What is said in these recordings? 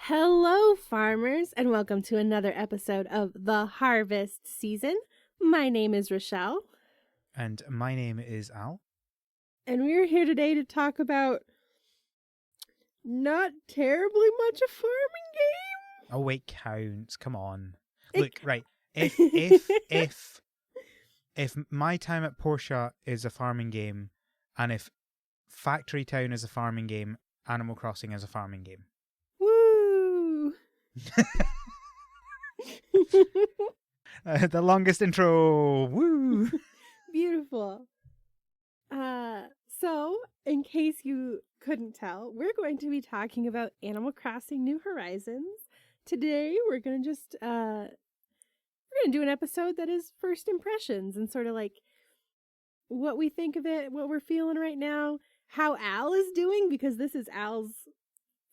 Hello, farmers, and welcome to another episode of The Harvest Season. My name is Rochelle. And my name is Al. And we're here today to talk about not terribly much a farming game. Oh, it counts. Come on. It Look, right. If My Time at Portia is a farming game, and if Factory Town is a farming game, Animal Crossing is a farming game. Woo! The longest intro. Woo! Beautiful. So, in case you couldn't tell, we're going to be talking about Animal Crossing New Horizons. Today, we're going to just, we're going to do an episode that is first impressions and sort of like what we think of it, what we're feeling right now, how Al is doing, because this is Al's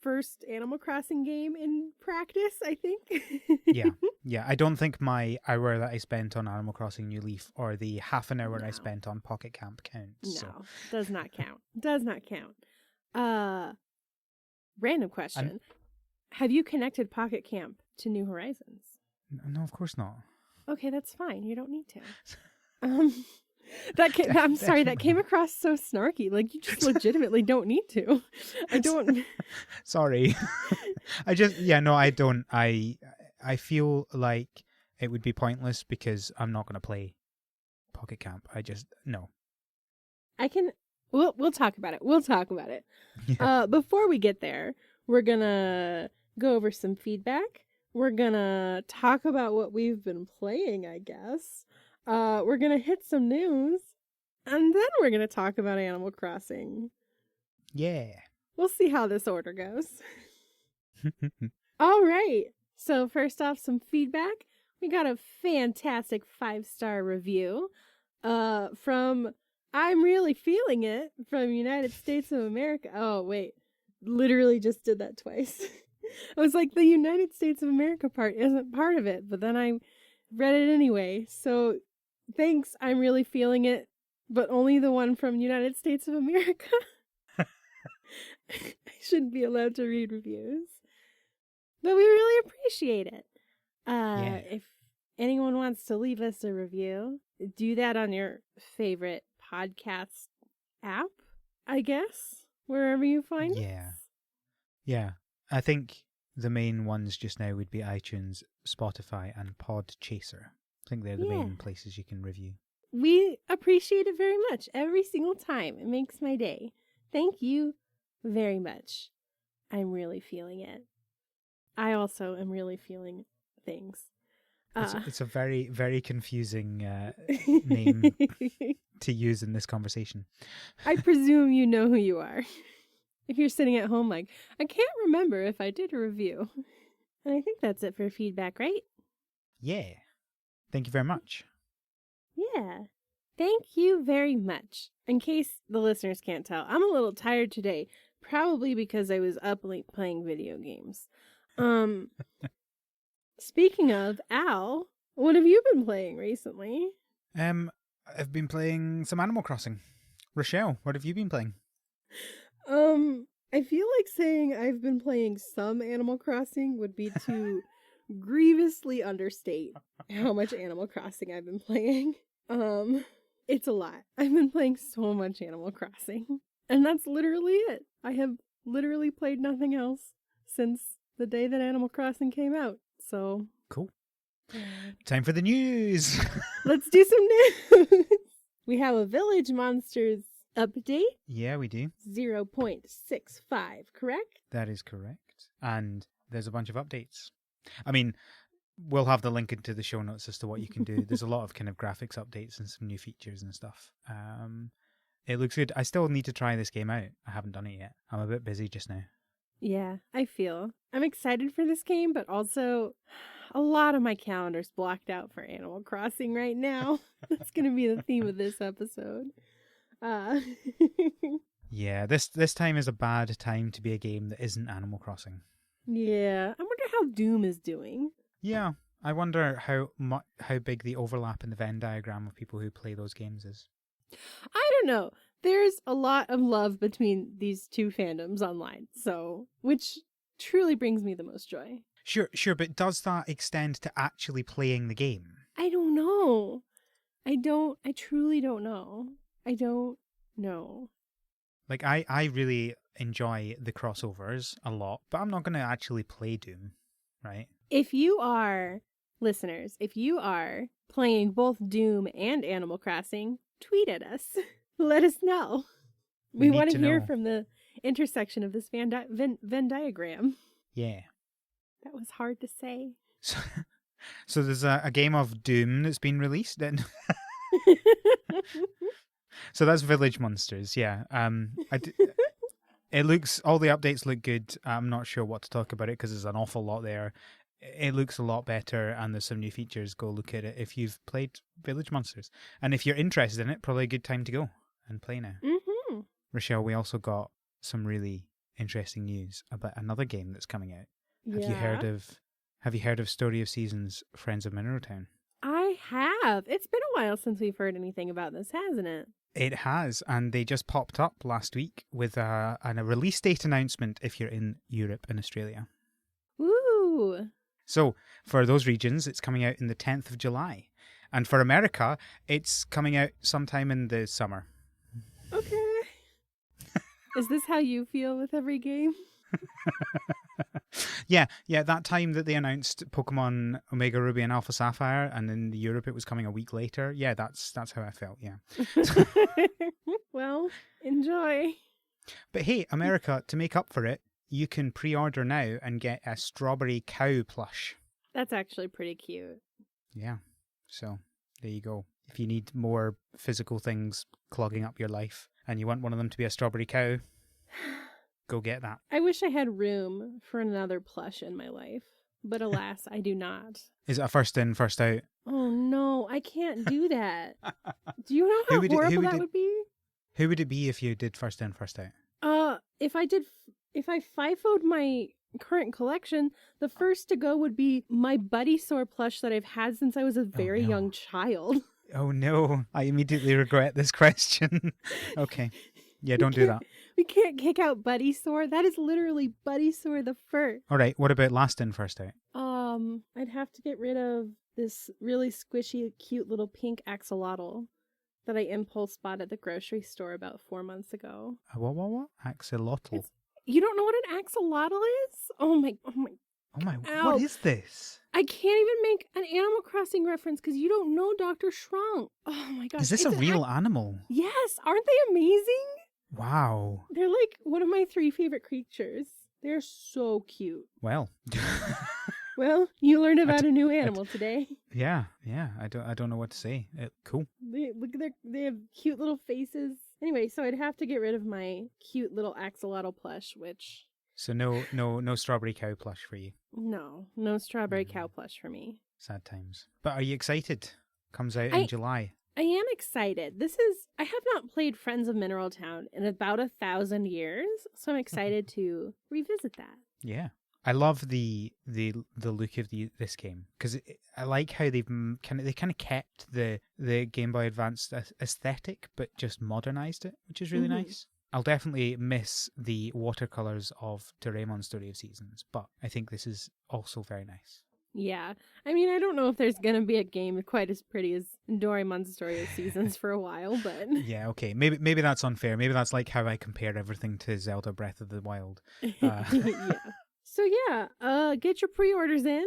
first Animal Crossing game in practice, I think. Yeah. I don't think my hour that I spent on Animal Crossing New Leaf or the half an hour I spent on Pocket Camp counts. No, does not count. Does not count. Random question. Have you connected Pocket Camp to New Horizons? No, of course not. Okay, that's fine. You don't need to. I'm sorry, that came across so snarky. Like, you just legitimately don't need to. I don't. Sorry. I don't. I feel like it would be pointless because I'm not going to play Pocket Camp. No. I can. We'll talk about it. We'll talk about it. Yeah. Before we get there, we're gonna go over some feedback. We're gonna talk about what we've been playing, I guess. We're gonna hit some news, and then we're gonna talk about Animal Crossing. Yeah. We'll see how this order goes. All right. So first off, some feedback. We got a fantastic 5-star review from I'm Really Feeling It from United States of America. Oh, wait. Literally just did that twice. I was like, the United States of America part isn't part of it, but then I read it anyway. So thanks, I'm Really Feeling It, but only the one from United States of America. I shouldn't be allowed to read reviews. But we really appreciate it. If anyone wants to leave us a review, do that on your favorite podcast app, I guess, wherever you find it. Yeah. I think the main ones just now would be iTunes, Spotify, and Podchaser. I think they're the main places you can review. We appreciate it very much every single time. It makes my day. Thank you very much. I'm really feeling it. I also am really feeling things. It's a very, very confusing name to use in this conversation. I presume you know who you are. If you're sitting at home like, I can't remember if I did a review. And I think that's it for feedback, right? Yeah. Thank you very much. Yeah. Thank you very much. In case the listeners can't tell, I'm a little tired today. Probably because I was up late playing video games. Speaking of, Al, what have you been playing recently? I've been playing some Animal Crossing. Rochelle, what have you been playing? I feel like saying I've been playing some Animal Crossing would be to grievously understate how much Animal Crossing I've been playing. It's a lot. I've been playing so much Animal Crossing. And that's literally it. I have literally played nothing else since the day that Animal Crossing came out. So cool. Time for the news. Let's do some news. We have a Village Monsters update. Yeah, we do. 0.65, correct? That is correct. And there's a bunch of updates. I mean, we'll have the link into the show notes as to what you can do. There's a lot of kind of graphics updates and some new features and stuff. It looks good. I still need to try this game out. I haven't done it yet. I'm a bit busy just now. Yeah, I feel. I'm excited for this game, but also a lot of my calendar's blocked out for Animal Crossing right now. That's going to be the theme of this episode. Yeah, this time is a bad time to be a game that isn't Animal Crossing. Yeah, I wonder how Doom is doing. Yeah, I wonder how big the overlap in the Venn diagram of people who play those games is. I don't know. There's a lot of love between these two fandoms online, so which truly brings me the most joy. Sure, but does that extend to actually playing the game? I don't know. I truly don't know. I don't know. Like, I really enjoy the crossovers a lot, but I'm not going to actually play Doom, right? If you are, listeners, if you are playing both Doom and Animal Crossing, tweet at us. Let us know. We need want to to hear know. from the intersection of this Venn diagram. Yeah. That was hard to say. So there's a game of Doom that's been released then. So that's Village Monsters, yeah. It looks, all the updates look good. I'm not sure what to talk about it because there's an awful lot there. It looks a lot better and there's some new features. Go look at it if you've played Village Monsters. And if you're interested in it, probably a good time to go and play now. Mm-hmm. Rochelle, we also got some really interesting news about another game that's coming out. Yeah. Have you heard of Story of Seasons Friends of Mineral Town? I have. It's been a while since we've heard anything about this, hasn't it? It has, and they just popped up last week with a release date announcement if you're in Europe and Australia. Ooh. So, for those regions, it's coming out in the 10th of July. And for America, it's coming out sometime in the summer. Okay. Is this how you feel with every game? Yeah, that time that they announced Pokemon Omega Ruby and Alpha Sapphire, and in Europe it was coming a week later. Yeah, that's how I felt, yeah. Well, enjoy. But hey, America, to make up for it, you can pre-order now and get a strawberry cow plush. That's actually pretty cute. Yeah, so there you go. If you need more physical things clogging up your life and you want one of them to be a strawberry cow, go get that. I wish I had room for another plush in my life, but alas, I do not. Is it a first in, first out? Oh no, I can't do that. Do you know how horrible that would be? Who would it be if you did first in, first out? If I FIFO'd my current collection, the first to go would be my Buddy Sore plush that I've had since I was a very young child. Oh no, I immediately regret this question. Okay. Yeah, don't do that. We can't kick out Buddy Sore. That is literally Buddy Sore the first. All right, what about last in, first out? I'd have to get rid of this really squishy, cute little pink axolotl that I impulse bought at the grocery store about 4 months ago. What? Axolotl. You don't know what an axolotl is? Oh my. Ow. What is this? I can't even make an Animal Crossing reference because you don't know Dr. Shrunk. Oh my gosh. Is this a real animal? Yes. Aren't they amazing? Wow. They're like one of my 3 favorite creatures. They're so cute. Well. Well, you learned about a new animal today. Yeah. I don't know what to say. Cool. They have cute little faces. Anyway, so I'd have to get rid of my cute little axolotl plush, which... So no strawberry cow plush for you? No strawberry cow plush for me. Sad times. But are you excited? Comes out in July. I am excited. I have not played Friends of Mineral Town in about 1,000 years, so I'm excited to revisit that. Yeah. I love the look of this game because I like how they kind of kept the Game Boy Advance aesthetic but just modernized it, which is really nice. I'll definitely miss the watercolors of Doraemon's Story of Seasons, but I think this is also very nice. Yeah. I mean, I don't know if there's going to be a game quite as pretty as Doraemon's Story of Seasons for a while, but... Yeah, okay. Maybe that's unfair. Maybe that's like how I compare everything to Zelda Breath of the Wild. Yeah. So yeah, get your pre-orders in.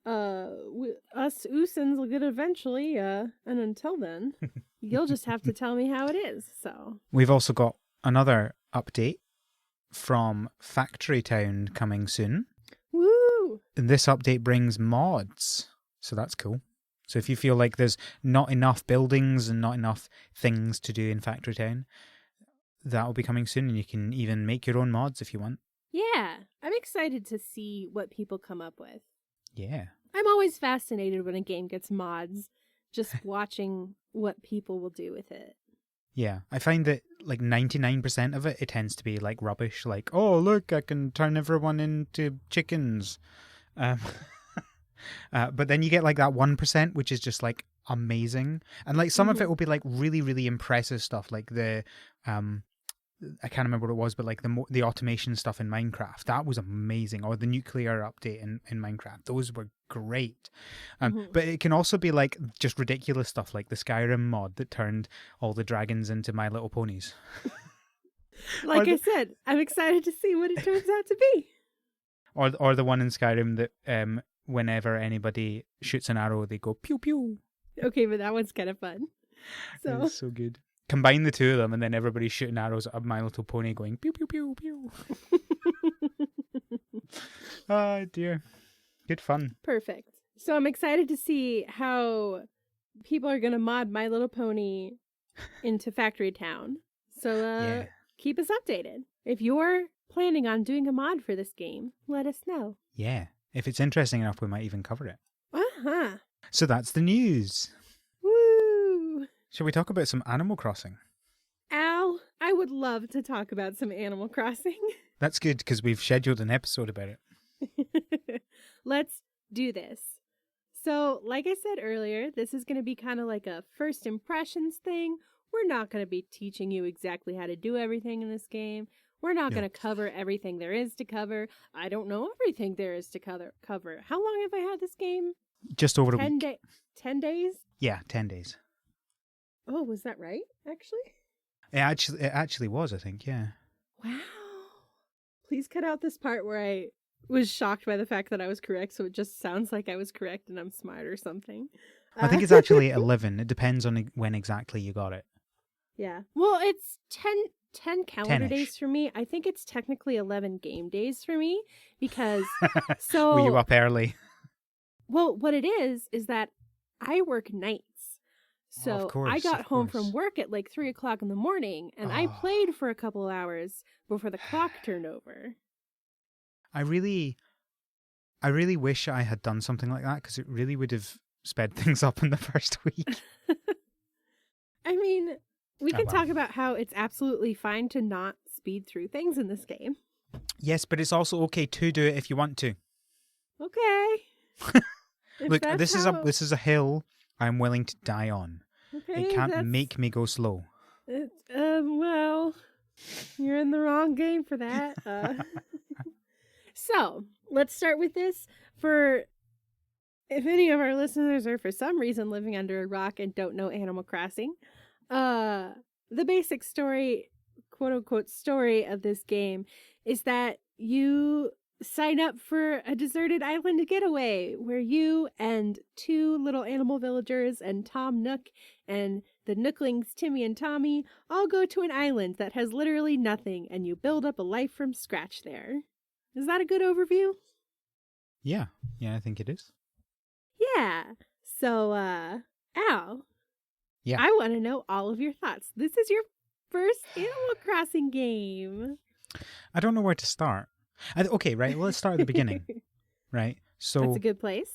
Us Oosins will get it eventually, and until then, you'll just have to tell me how it is, so... We've also got another update from Factory Town coming soon. Woo! And this update brings mods, so that's cool. So if you feel like there's not enough buildings and not enough things to do in Factory Town, that will be coming soon, and you can even make your own mods if you want. Yeah, I'm excited to see what people come up with. Yeah. I'm always fascinated when a game gets mods, just watching what people will do with it. Yeah, I find that like 99% of it tends to be like rubbish. Like, oh, look, I can turn everyone into chickens. But then you get like that 1%, which is just like amazing. And like some of it will be like really, really impressive stuff. Like the I can't remember what it was, but like the automation stuff in Minecraft, that was amazing. Or the nuclear update in Minecraft, those were great. But it can also be like just ridiculous stuff, like the Skyrim mod that turned all the dragons into My Little Ponies. Like I said, I'm excited to see what it turns out to be. Or the one in Skyrim that whenever anybody shoots an arrow, they go pew pew. Okay, but that one's kind of fun. So It's so good. Combine the two of them, and then everybody's shooting arrows at a My Little Pony, going pew pew pew pew. Oh dear, good fun. Perfect. So I'm excited to see how people are going to mod My Little Pony into Factory Town. So keep us updated. If you're planning on doing a mod for this game, let us know. Yeah, if it's interesting enough, we might even cover it. Uh-huh. So that's the news. Woo! Shall we talk about some Animal Crossing? Al, I would love to talk about some Animal Crossing. That's good, because we've scheduled an episode about it. Let's do this. So, like I said earlier, this is going to be kind of like a first impressions thing. We're not going to be teaching you exactly how to do everything in this game. We're not going to cover everything there is to cover. I don't know everything there is to cover. How long have I had this game? Just over a week. 10 days? Yeah, 10 days. Oh, was that right, actually? It actually was, I think, yeah. Wow. Please cut out this part where I was shocked by the fact that I was correct, so it just sounds like I was correct and I'm smart or something. I think it's actually 11. It depends on when exactly you got it. Yeah. Well, it's 10 calendar 10-ish. days for me. I think it's technically 11 game days for me because so Were you up early? Well, what it is that I work nights. So of course, I got of home course. from work at like 3:00 in the morning and I played for a couple of hours before the clock turned over. I really wish I had done something like that, because it really would have sped things up in the first week. I mean, we can talk about how it's absolutely fine to not speed through things in this game. Yes, but it's also okay to do it if you want to. Okay. Look, this is a hill I'm willing to die on. Okay, it can't make me go slow. Well, you're in the wrong game for that. So, let's start with this. If any of our listeners are for some reason living under a rock and don't know Animal Crossing, the basic story, quote unquote story of this game is that you sign up for a deserted island getaway where you and two little animal villagers and Tom Nook and the Nooklings Timmy and Tommy all go to an island that has literally nothing, and you build up a life from scratch there. Is that a good overview? Yeah, I think it is. Yeah. So, Al. Yeah. I want to know all of your thoughts. This is your first Animal Crossing game. I don't know where to start. Okay, right. Let's start at the beginning. Right. So That's a good place.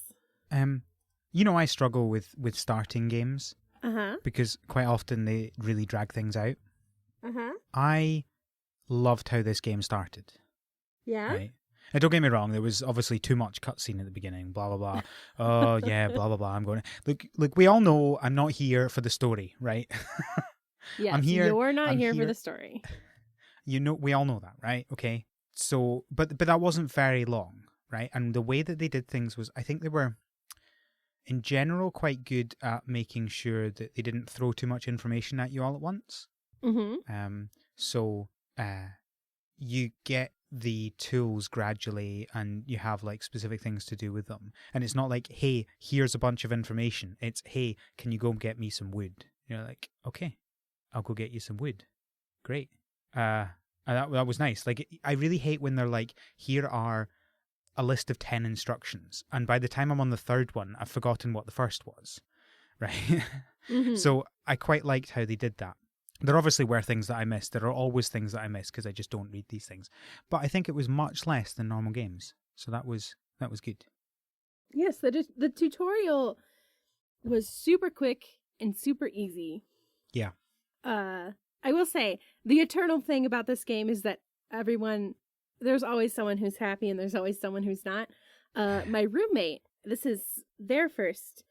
I struggle with starting games. Uh-huh. Because quite often they really drag things out. Uh-huh. I loved how this game started. Yeah. Right. And don't get me wrong, there was obviously too much cutscene at the beginning, blah, blah, blah. Oh, yeah, blah, blah, blah. I'm going to... Look, we all know I'm not here for the story, right? Yes, you're not here for the story. We all know that, right? Okay. So, but that wasn't very long, right? And the way that they did things was, I think they were, in general, quite good at making sure that they didn't throw too much information at you all at once. Mm-hmm. So, you get the tools gradually and you have like specific things to do with them. And it's not like, hey, here's a bunch of information. It's, hey, can you go get me some wood? You're like, okay, I'll go get you some wood. Great. And that was nice. Like, I really hate when they're like, here are a list of 10 instructions. And by the time I'm on the third one, I've forgotten what the first was. Right? Mm-hmm. So I quite liked how they did that. There obviously were things that I missed. There are always things that I miss because I just don't read these things. But I think it was much less than normal games. So that was good. Yes, the tutorial was super quick and super easy. Yeah. I will say, the eternal thing about this game is that there's always someone who's happy and there's always someone who's not. My roommate, this is their first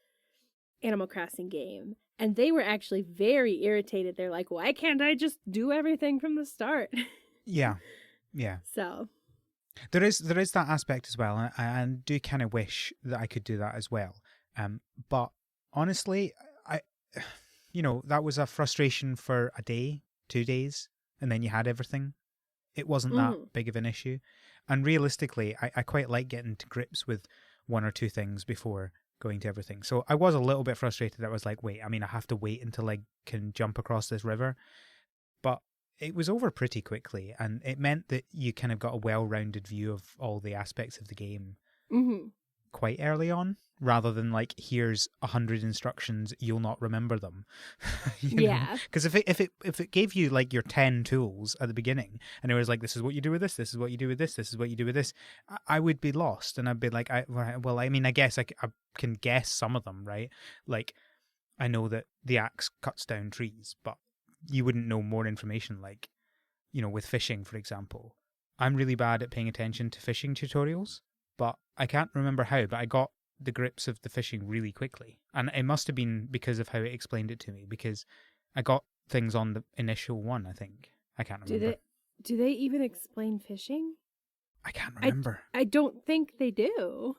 Animal Crossing game, And they were actually very irritated. They're like, why can't I just do everything from the start? Yeah. Yeah. So. There is that aspect as well, and I do kind of wish that I could do that as well. But honestly, I, that was a frustration for a day, 2 days, and then you had everything. It wasn't that big of an issue. And realistically, I quite like getting to grips with one or two things before going to everything. So I was a little bit frustrated. I was like, wait, I have to wait until I can jump across this river. But it was over pretty quickly, and it meant that you kind of got a well-rounded view of all the aspects of the game quite early on, rather than like, here's 100 instructions, you'll not remember them. Yeah. Because if it gave you like your 10 tools at the beginning, and it was like, this is what you do with this is what you do with this is what you do with this, I would be lost, and I'd be like, I guess I can guess some of them, right? Like, I know that the axe cuts down trees, but you wouldn't know more information, like, with fishing, for example. I'm really bad at paying attention to fishing tutorials, but I can't remember how, but I got the grips of the fishing really quickly. And it must have been because of how it explained it to me, because I got things on the initial one, I think. I can't remember. Do they even explain fishing? I can't remember. I don't think they do.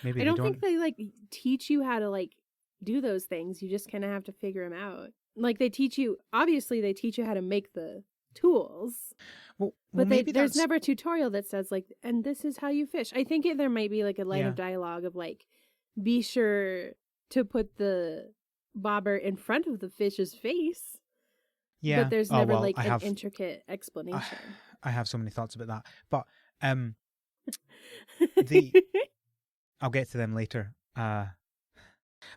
Maybe I don't think they like teach you how to like do those things. You just kind of have to figure them out. Like, they teach you how to make the tools. Well, but there's never a tutorial that says like, and this is how you fish. I think there might be like a line of dialogue of like, be sure to put the bobber in front of the fish's face. Yeah. But there's never an intricate explanation. I have so many thoughts about that. But I'll get to them later.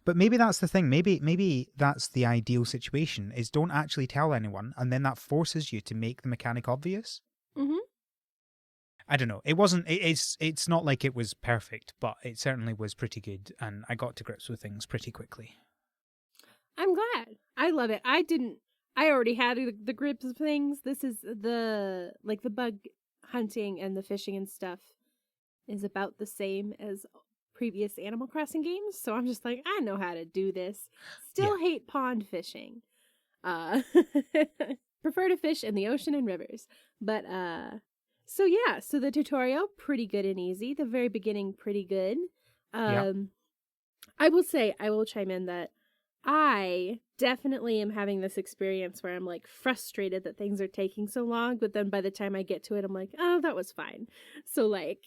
But maybe that's the thing. Maybe that's the ideal situation, is don't actually tell anyone, and then that forces you to make the mechanic obvious. I don't know. It wasn't. It's not like it was perfect, but it certainly was pretty good, and I got to grips with things pretty quickly. I'm glad. I love it. I already had the grips of things. This is the bug hunting and the fishing and stuff is about the same as previous Animal Crossing games, so I'm just like, I know how to do this. Still hate pond fishing. Prefer to fish in the ocean and rivers. But so the tutorial, pretty good and easy. The very beginning, pretty good. I will chime in that I definitely am having this experience where I'm like frustrated that things are taking so long, but then by the time I get to it, I'm like, oh, that was fine. So like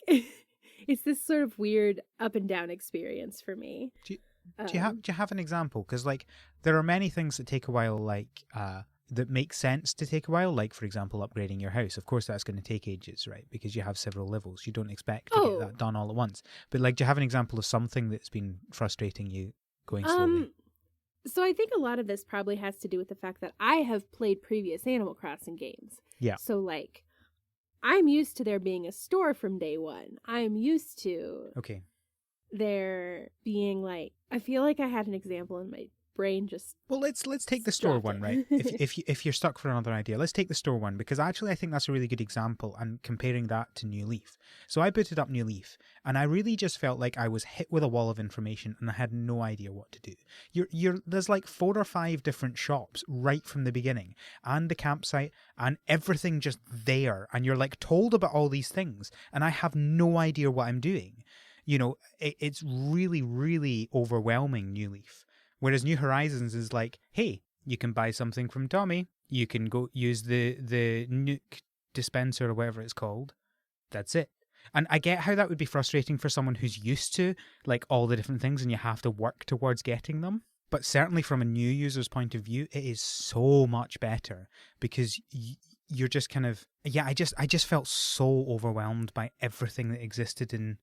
it's this sort of weird up and down experience for me. Do you have an example? Because like there are many things that take a while, like that make sense to take a while. Like, for example, upgrading your house. Of course, that's going to take ages, right? Because you have several levels. You don't expect to get that done all at once. But like, do you have an example of something that's been frustrating you going slowly? So I think a lot of this probably has to do with the fact that I have played previous Animal Crossing games. Yeah. So like, I'm used to there being a store from day one. I'm used to there being like, I feel like I had an example in my brain just. Well, let's take the store one, right? if you're stuck for another idea, let's take the store one, because actually I think that's a really good example, and comparing that to New Leaf. So I booted up New Leaf, and I really just felt like I was hit with a wall of information, and I had no idea what to do. There's like 4 or 5 different shops right from the beginning, and the campsite, and everything just there, and you're like told about all these things, and I have no idea what I'm doing. It's really, really overwhelming, New Leaf. Whereas New Horizons is like, hey, you can buy something from Tommy. You can go use the nuke dispenser or whatever it's called. That's it. And I get how that would be frustrating for someone who's used to like all the different things and you have to work towards getting them. But certainly from a new user's point of view, it is so much better, because you're just kind of, I just felt so overwhelmed by everything that existed in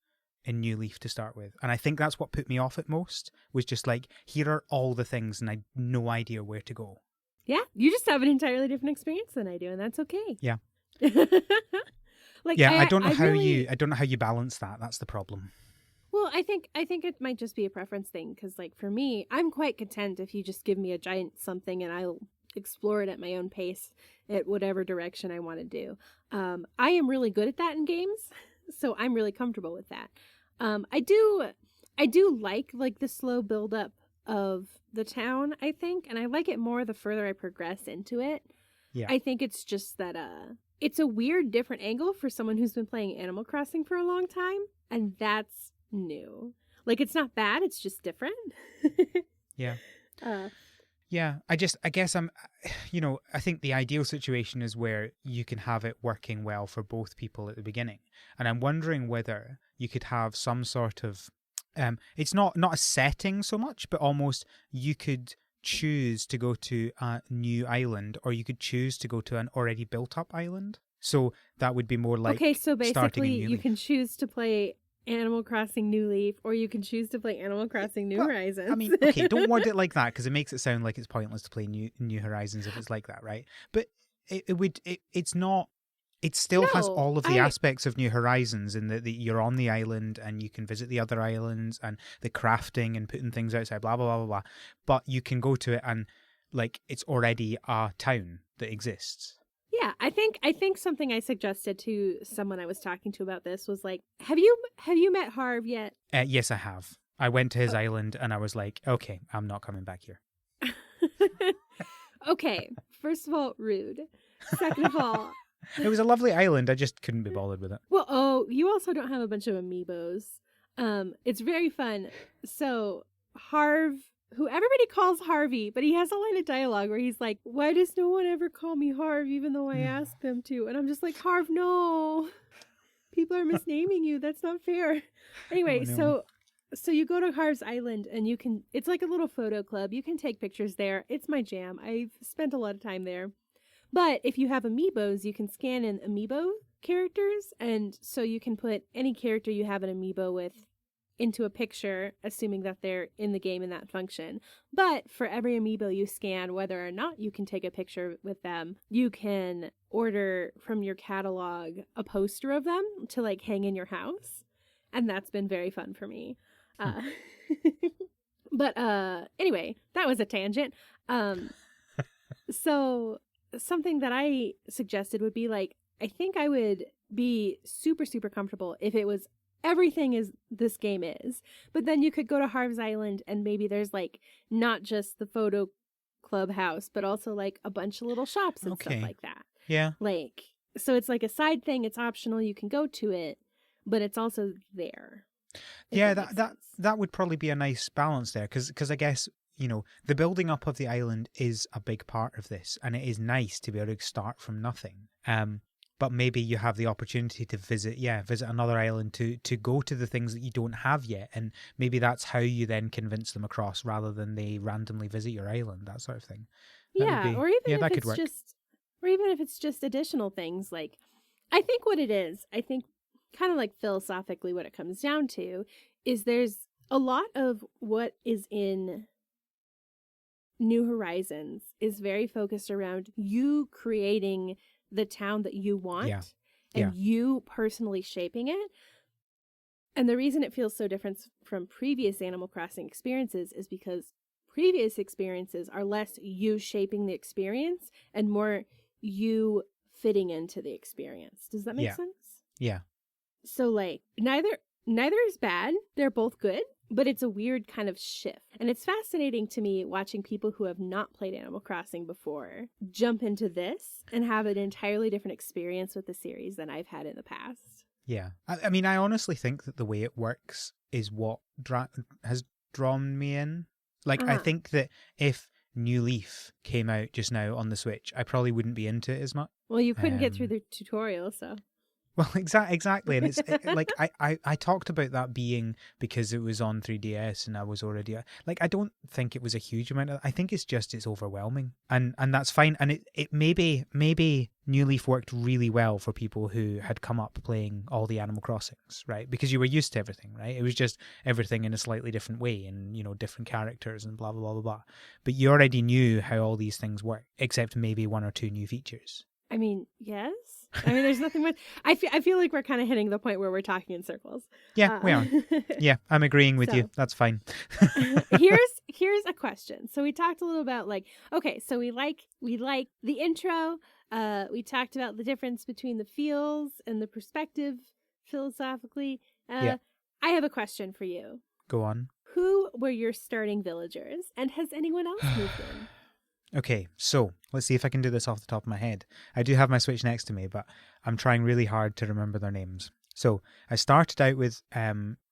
New Leaf to start with. And I think that's what put me off it most, was just like, here are all the things and I had no idea where to go. Yeah, you just have an entirely different experience than I do, and that's okay. Yeah. Like, I don't know how you balance that. That's the problem. Well, I think it might just be a preference thing, because like for me, I'm quite content if you just give me a giant something and I'll explore it at my own pace at whatever direction I want to do. I am really good at that in games, so I'm really comfortable with that. I do like the slow build up of the town, I think, and I like it more the further I progress into it. Yeah. I think it's just that it's a weird different angle for someone who's been playing Animal Crossing for a long time, and that's new. Like, it's not bad, it's just different. Yeah. uh Yeah, I guess I think the ideal situation is where you can have it working well for both people at the beginning. And I'm wondering whether you could have some sort of, it's not a setting so much, but almost you could choose to go to a new island, or you could choose to go to an already built up island. So that would be more like okay, so starting a basically new you leaf. can choose to play Animal Crossing New Leaf, or you can choose to play Animal Crossing New Well, Horizons. I mean, okay, don't word it like that, because it makes it sound like it's pointless to play New Horizons if it's like that, right? But it's not. It still has No, all of the aspects of New Horizons in that you're on the island and you can visit the other islands and the crafting and putting things outside, blah blah blah blah blah. But you can go to it and like it's already a town that exists. yeah, I think something I suggested to someone I was talking to about this was like, have you met Harv yet? Yes, I have. I went to his island and I was like, okay, I'm not coming back here. Okay, first of all, rude. Second of all, It was a lovely island. I just couldn't be bothered with it. well, you also don't have a bunch of amiibos. It's very fun. So Harv, who everybody calls Harvey, but he has a line of dialogue where he's like, "Why does no one ever call me Harv, even though I ask them to?" And I'm just like, Harv, no, people are misnaming you. That's not fair. Anyway, Oh, no. so you go to Harv's Island and you can. It's like a little photo club. You can take pictures there. It's my jam. I've spent a lot of time there. But if you have amiibos, you can scan in amiibo characters, and so you can put any character you have an amiibo with into a picture, assuming that they're in the game in that function. But for every amiibo you scan, whether or not you can take a picture with them, you can order from your catalog a poster of them to like hang in your house. And that's been very fun for me. But anyway, that was a tangent. So something that I suggested would be like, I think I would be super, super comfortable if it was everything is this game is. But then you could go to Harv's Island and maybe there's like not just the photo clubhouse, but also like a bunch of little shops and stuff like that. Yeah. Like, so it's like a side thing. It's optional. You can go to it, but it's also there. Yeah, that would probably be a nice balance there, because I guess, the building up of the island is a big part of this, and it is nice to be able to start from nothing. But maybe you have the opportunity to visit another island to go to the things that you don't have yet, and maybe that's how you then convince them across rather than they randomly visit your island, that sort of thing. Or even if that could it's work. or even if it's just additional things. Like, I think what it is, kind of like philosophically what it comes down to is there's a lot of what is in New Horizons is very focused around you creating the town that you want and you personally shaping it. And the reason it feels so different from previous Animal Crossing experiences is because previous experiences are less you shaping the experience and more you fitting into the experience. Does that make sense? Yeah. So like neither is bad. They're both good, but it's a weird kind of shift. And it's fascinating to me watching people who have not played Animal Crossing before jump into this and have an entirely different experience with the series than I've had in the past. Yeah. I mean, I honestly think that the way it works is what has drawn me in. Like, I think that if New Leaf came out just now on the Switch, I probably wouldn't be into it as much. Well, you couldn't get through the tutorial, so... Well, exactly, and it's like I talked about that being because it was on 3DS and I was already like, I don't think it was a huge amount. I think it's overwhelming, and that's fine. And it maybe New Leaf worked really well for people who had come up playing all the Animal Crossings, right? Because you were used to everything, right? It was just everything in a slightly different way, and different characters and blah blah blah blah blah. But you already knew how all these things work, except maybe one or two new features. I mean, yes. I mean, there's nothing much. I feel like we're kind of hitting the point where we're talking in circles. Yeah, we are. Yeah, I'm agreeing with you. That's fine. here's a question. So we talked a little about like, okay, so we like the intro. We talked about the difference between the feels and the perspective philosophically. I have a question for you. Go on. who were your starting villagers, and has anyone else moved in? Okay, so let's see if I can do this off the top of my head. I do have my Switch next to me, but I'm trying really hard to remember their names. So I started out with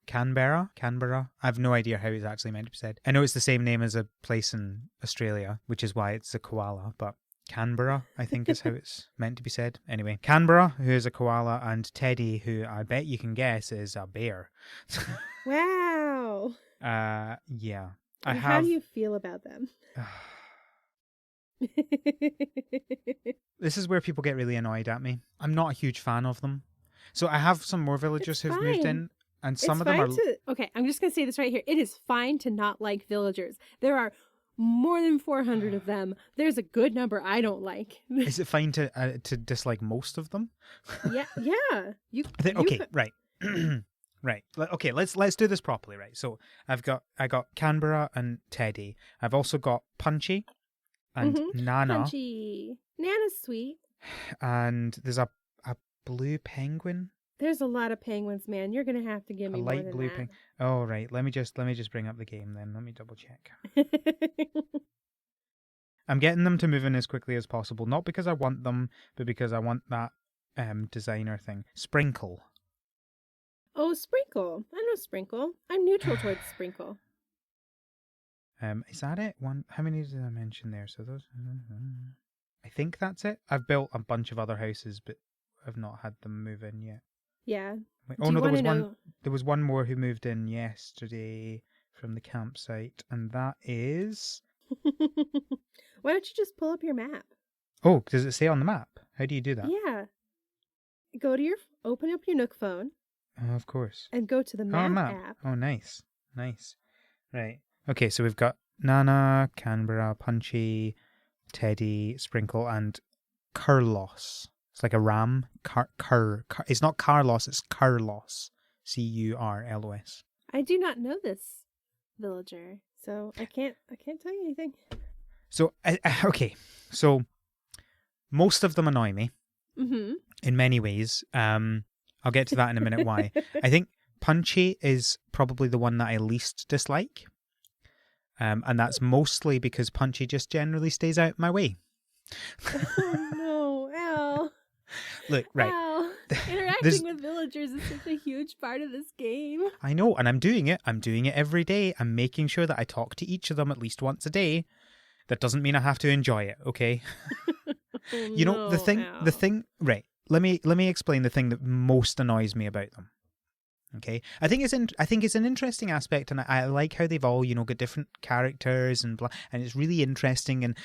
Canberra. I have no idea how it's actually meant to be said. I know it's the same name as a place in Australia, which is why it's a koala, but Canberra, I think is how it's meant to be said. Anyway, Canberra, who is a koala, and Teddy, who I bet you can guess is a bear. Wow. Yeah. And how do you feel about them? This is where people get really annoyed at me. I'm not a huge fan of them. So I have some more villagers who've moved in, and some of them are... Okay, I'm just going to say this right here. It is fine to not like villagers. There are more than 400 of them. There's a good number I don't like. Is it fine to dislike most of them? Yeah. Right. Right. Okay, let's do this properly, right? So I got Canberra and Teddy. I've also got Punchy and Nana. Punchy. Nana's sweet. And there's a blue penguin. There's a lot of penguins, man. You're gonna have to give me a more light than blue that. penguin. Oh right. Let me just bring up the game then. Let me double check. I'm getting them to move in as quickly as possible, not because I want them, but because I want that designer thing. Sprinkle. Oh, Sprinkle. I know Sprinkle. I'm neutral towards Sprinkle. Is that it? How many did I mention there? So those. I think that's it. I've built a bunch of other houses, but I've not had them move in yet. Yeah. Wait, oh no, there was one. There was one more who moved in yesterday from the campsite, and that is. Why don't you just pull up your map? Oh, does it say on the map? How do you do that? Yeah. Open up your Nook phone. Oh, of course. And go to the map app. Oh, nice. Right. Okay, so we've got Nana, Canberra, Punchy, Teddy, Sprinkle, and Curlos. It's like a ram. It's not Carlos, it's Curlos. Curlos. I do not know this villager, so I can't tell you anything. So okay, so most of them annoy me in many ways. I'll get to that in a minute. Why? I think Punchy is probably the one that I least dislike, and that's mostly because Punchy just generally stays out my way. Oh no, Al! Look, right. Al, interacting with villagers is such a huge part of this game. I know, and I'm doing it. I'm doing it every day. I'm making sure that I talk to each of them at least once a day. That doesn't mean I have to enjoy it, okay? You know, the thing, right. Let me explain the thing that most annoys me about them. Okay, I think it's an interesting aspect, and I like how they've all got different characters and blah, and it's really interesting. And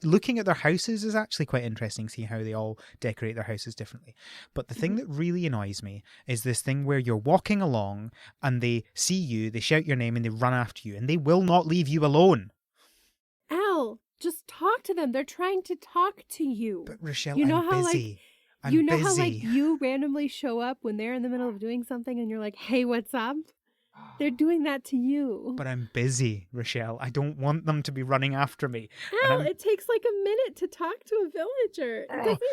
looking at their houses is actually quite interesting, seeing how they all decorate their houses differently. But the thing that really annoys me is this thing where you're walking along and they see you, they shout your name, and they run after you, and they will not leave you alone. Al, just talk to them. They're trying to talk to you. But Rochelle, you know I'm how busy. how you randomly show up when they're in the middle of doing something and you're like, hey, what's up? They're doing that to you. But I'm busy, Rochelle. I don't want them to be running after me. Al, it takes like a minute to talk to a villager.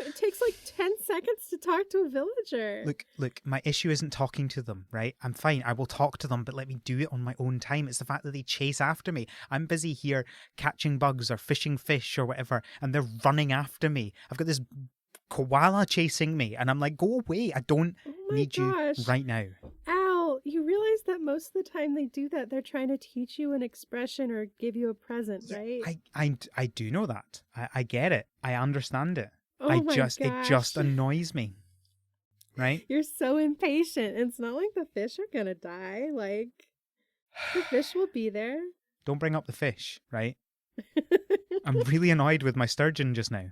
It takes like 10 seconds to talk to a villager. Look, my issue isn't talking to them, right? I'm fine. I will talk to them, but let me do it on my own time. It's the fact that they chase after me. I'm busy here catching bugs or fishing fish or whatever, and they're running after me. I've got this koala chasing me, and I'm like, go away. I don't need you right now. Al, you realize that most of the time they do that, they're trying to teach you an expression or give you a present, right? I do know that. I get it. I understand it. It just annoys me. Right? You're so impatient. It's not like the fish are gonna die. Like, the fish will be there. Don't bring up the fish, right? I'm really annoyed with my sturgeon just now.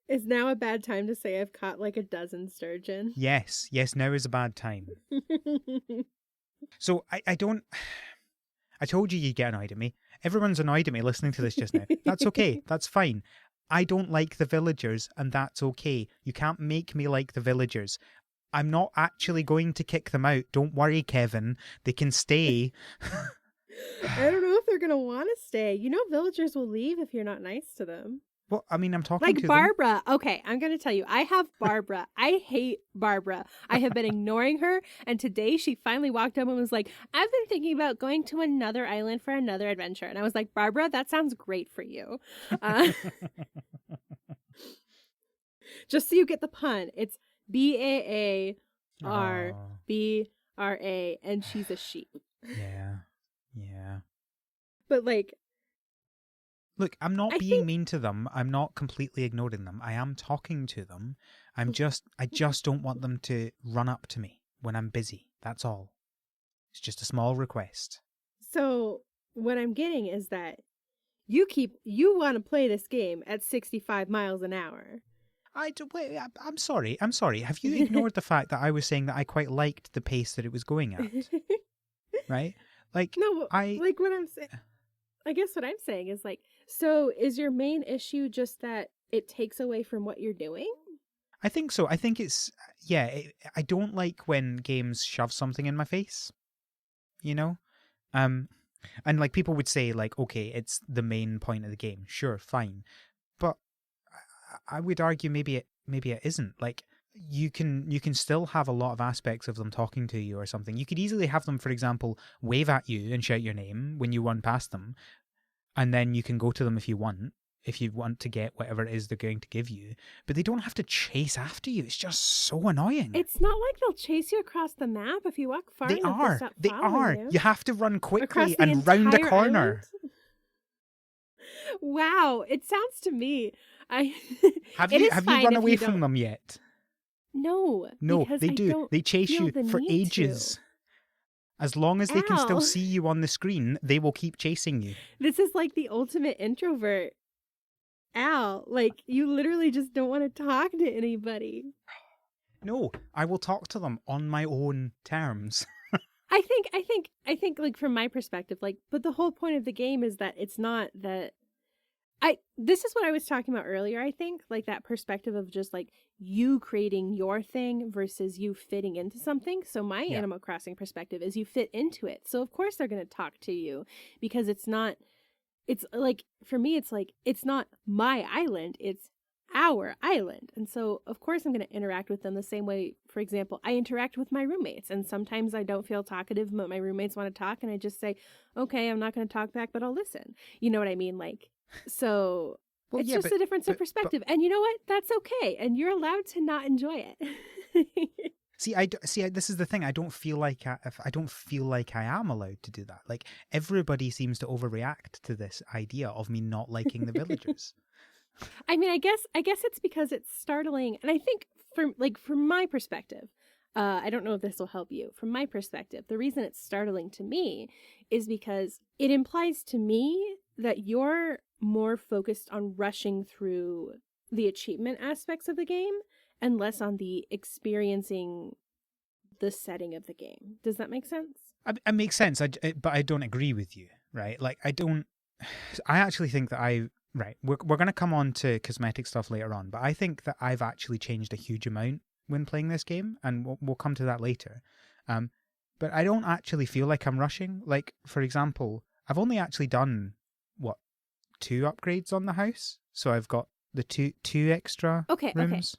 Is now a bad time to say I've caught like a dozen sturgeon? Yes, now is a bad time. So I told you you'd get annoyed at me. Everyone's annoyed at me listening to this just now. That's okay. That's fine. I don't like the villagers, and that's okay. You can't make me like the villagers. I'm not actually going to kick them out. Don't worry, Kevin. They can stay. I don't know if they're going to want to stay. You know, villagers will leave if you're not nice to them. Well, I mean, I'm talking Like to them. Barbara. Okay, I'm going to tell you. I have Barbara. I hate Barbara. I have been ignoring her. And today she finally walked up and was like, I've been thinking about going to another island for another adventure. And I was like, Barbara, that sounds great for you. Just so you get the pun, it's BAARBRA, and she's a sheep. Yeah. Yeah. But like, Look, I'm not I being think mean to them. I'm not completely ignoring them. I am talking to them. I just don't want them to run up to me when I'm busy. That's all. It's just a small request. so. What I'm getting is that you want to play this game at 65 miles an hour. Wait, I'm sorry. I'm sorry. Have you ignored the fact that I was saying that I quite liked the pace that it was going at? Right? Like, No, like what I'm saying. I guess what I'm saying is like, so is your main issue just that it takes away from what you're doing? I think so. I think it's, yeah, I don't like when games shove something in my face, you know? And like people would say like, okay, it's the main point of the game. Sure, fine. But I would argue maybe it isn't. Like you can still have a lot of aspects of them talking to you or something. You could easily have them, for example, wave at you and shout your name when you run past them, and then you can go to them if you want to get whatever it is they're going to give you. But they don't have to chase after you. It's just so annoying. It's not like they'll chase you across the map if you walk far enough. They are. You. You have to run quickly Across and round a corner. Island? Wow, it sounds to me. Have you run away from them yet? No, they do. They chase you for ages. To. As long as they can still see you on the screen, they will keep chasing you. This is like the ultimate introvert. Al, like you literally just don't want to talk to anybody. No, I will talk to them on my own terms. I think like from my perspective, like, but the whole point of the game is that it's not that this is what I was talking about earlier, I think, like that perspective of just like you creating your thing versus you fitting into something. So my Animal Crossing perspective is you fit into it. So of course they're going to talk to you because it's like, for me, it's like, it's not my island, it's our island. And so of course I'm going to interact with them the same way. For example, I interact with my roommates, and sometimes I don't feel talkative, but my roommates want to talk, and I just say, okay, I'm not going to talk back, but I'll listen. You know what I mean? Like, so it's just a difference of perspective. And you know what? That's okay. And you're allowed to not enjoy it. This is the thing. I don't feel like I am allowed to do that. Like everybody seems to overreact to this idea of me not liking the villagers. I mean, I guess it's because it's startling, and I think from my perspective, I don't know if this will help you. From my perspective, the reason it's startling to me is because it implies to me that you're more focused on rushing through the achievement aspects of the game and less on the experiencing the setting of the game. Does that make sense? It makes sense, but I don't agree with you, right? Like I actually think that we're going to come on to cosmetic stuff later on, but I think that I've actually changed a huge amount when playing this game, and we'll come to that later. But I don't actually feel like I'm rushing. Like, for example, I've only actually done, 2 upgrades on the house? So I've got the two extra rooms.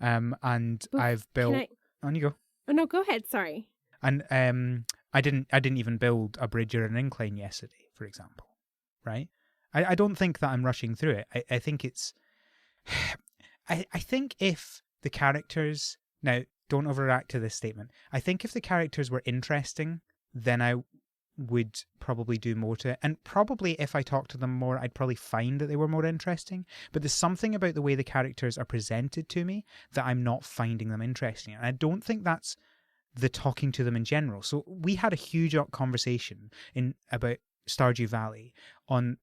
Okay. And I've built... On you go. Oh, no, go ahead. Sorry. And I didn't even build a bridge or an incline yesterday, for example. Right? I don't think that I'm rushing through it. I think it's... I think if the characters... Now, don't overreact to this statement. I think if the characters were interesting, then I would probably do more to it. And probably if I talked to them more, I'd probably find that they were more interesting. But there's something about the way the characters are presented to me that I'm not finding them interesting. And I don't think that's the talking to them in general. So we had a huge conversation about Stardew Valley on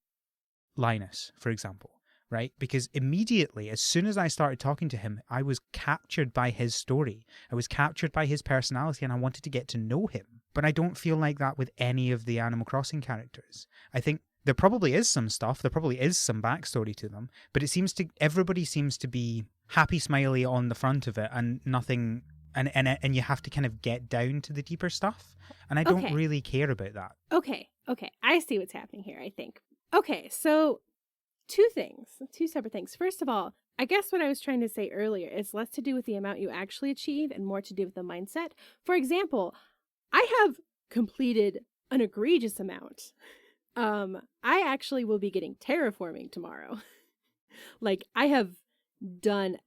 Linus, for example. Right? Because immediately, as soon as I started talking to him, I was captured by his story. I was captured by his personality, and I wanted to get to know him. But I don't feel like that with any of the Animal Crossing characters. I think there probably is some stuff, there probably is some backstory to them, but everybody seems to be happy smiley on the front of it and nothing, and you have to kind of get down to the deeper stuff. And I don't really care about that. Okay. I see what's happening here, I think. Okay, so two separate things. First of all, I guess what I was trying to say earlier is less to do with the amount you actually achieve and more to do with the mindset. For example, I have completed an egregious amount. I actually will be getting terraforming tomorrow. Like, I have done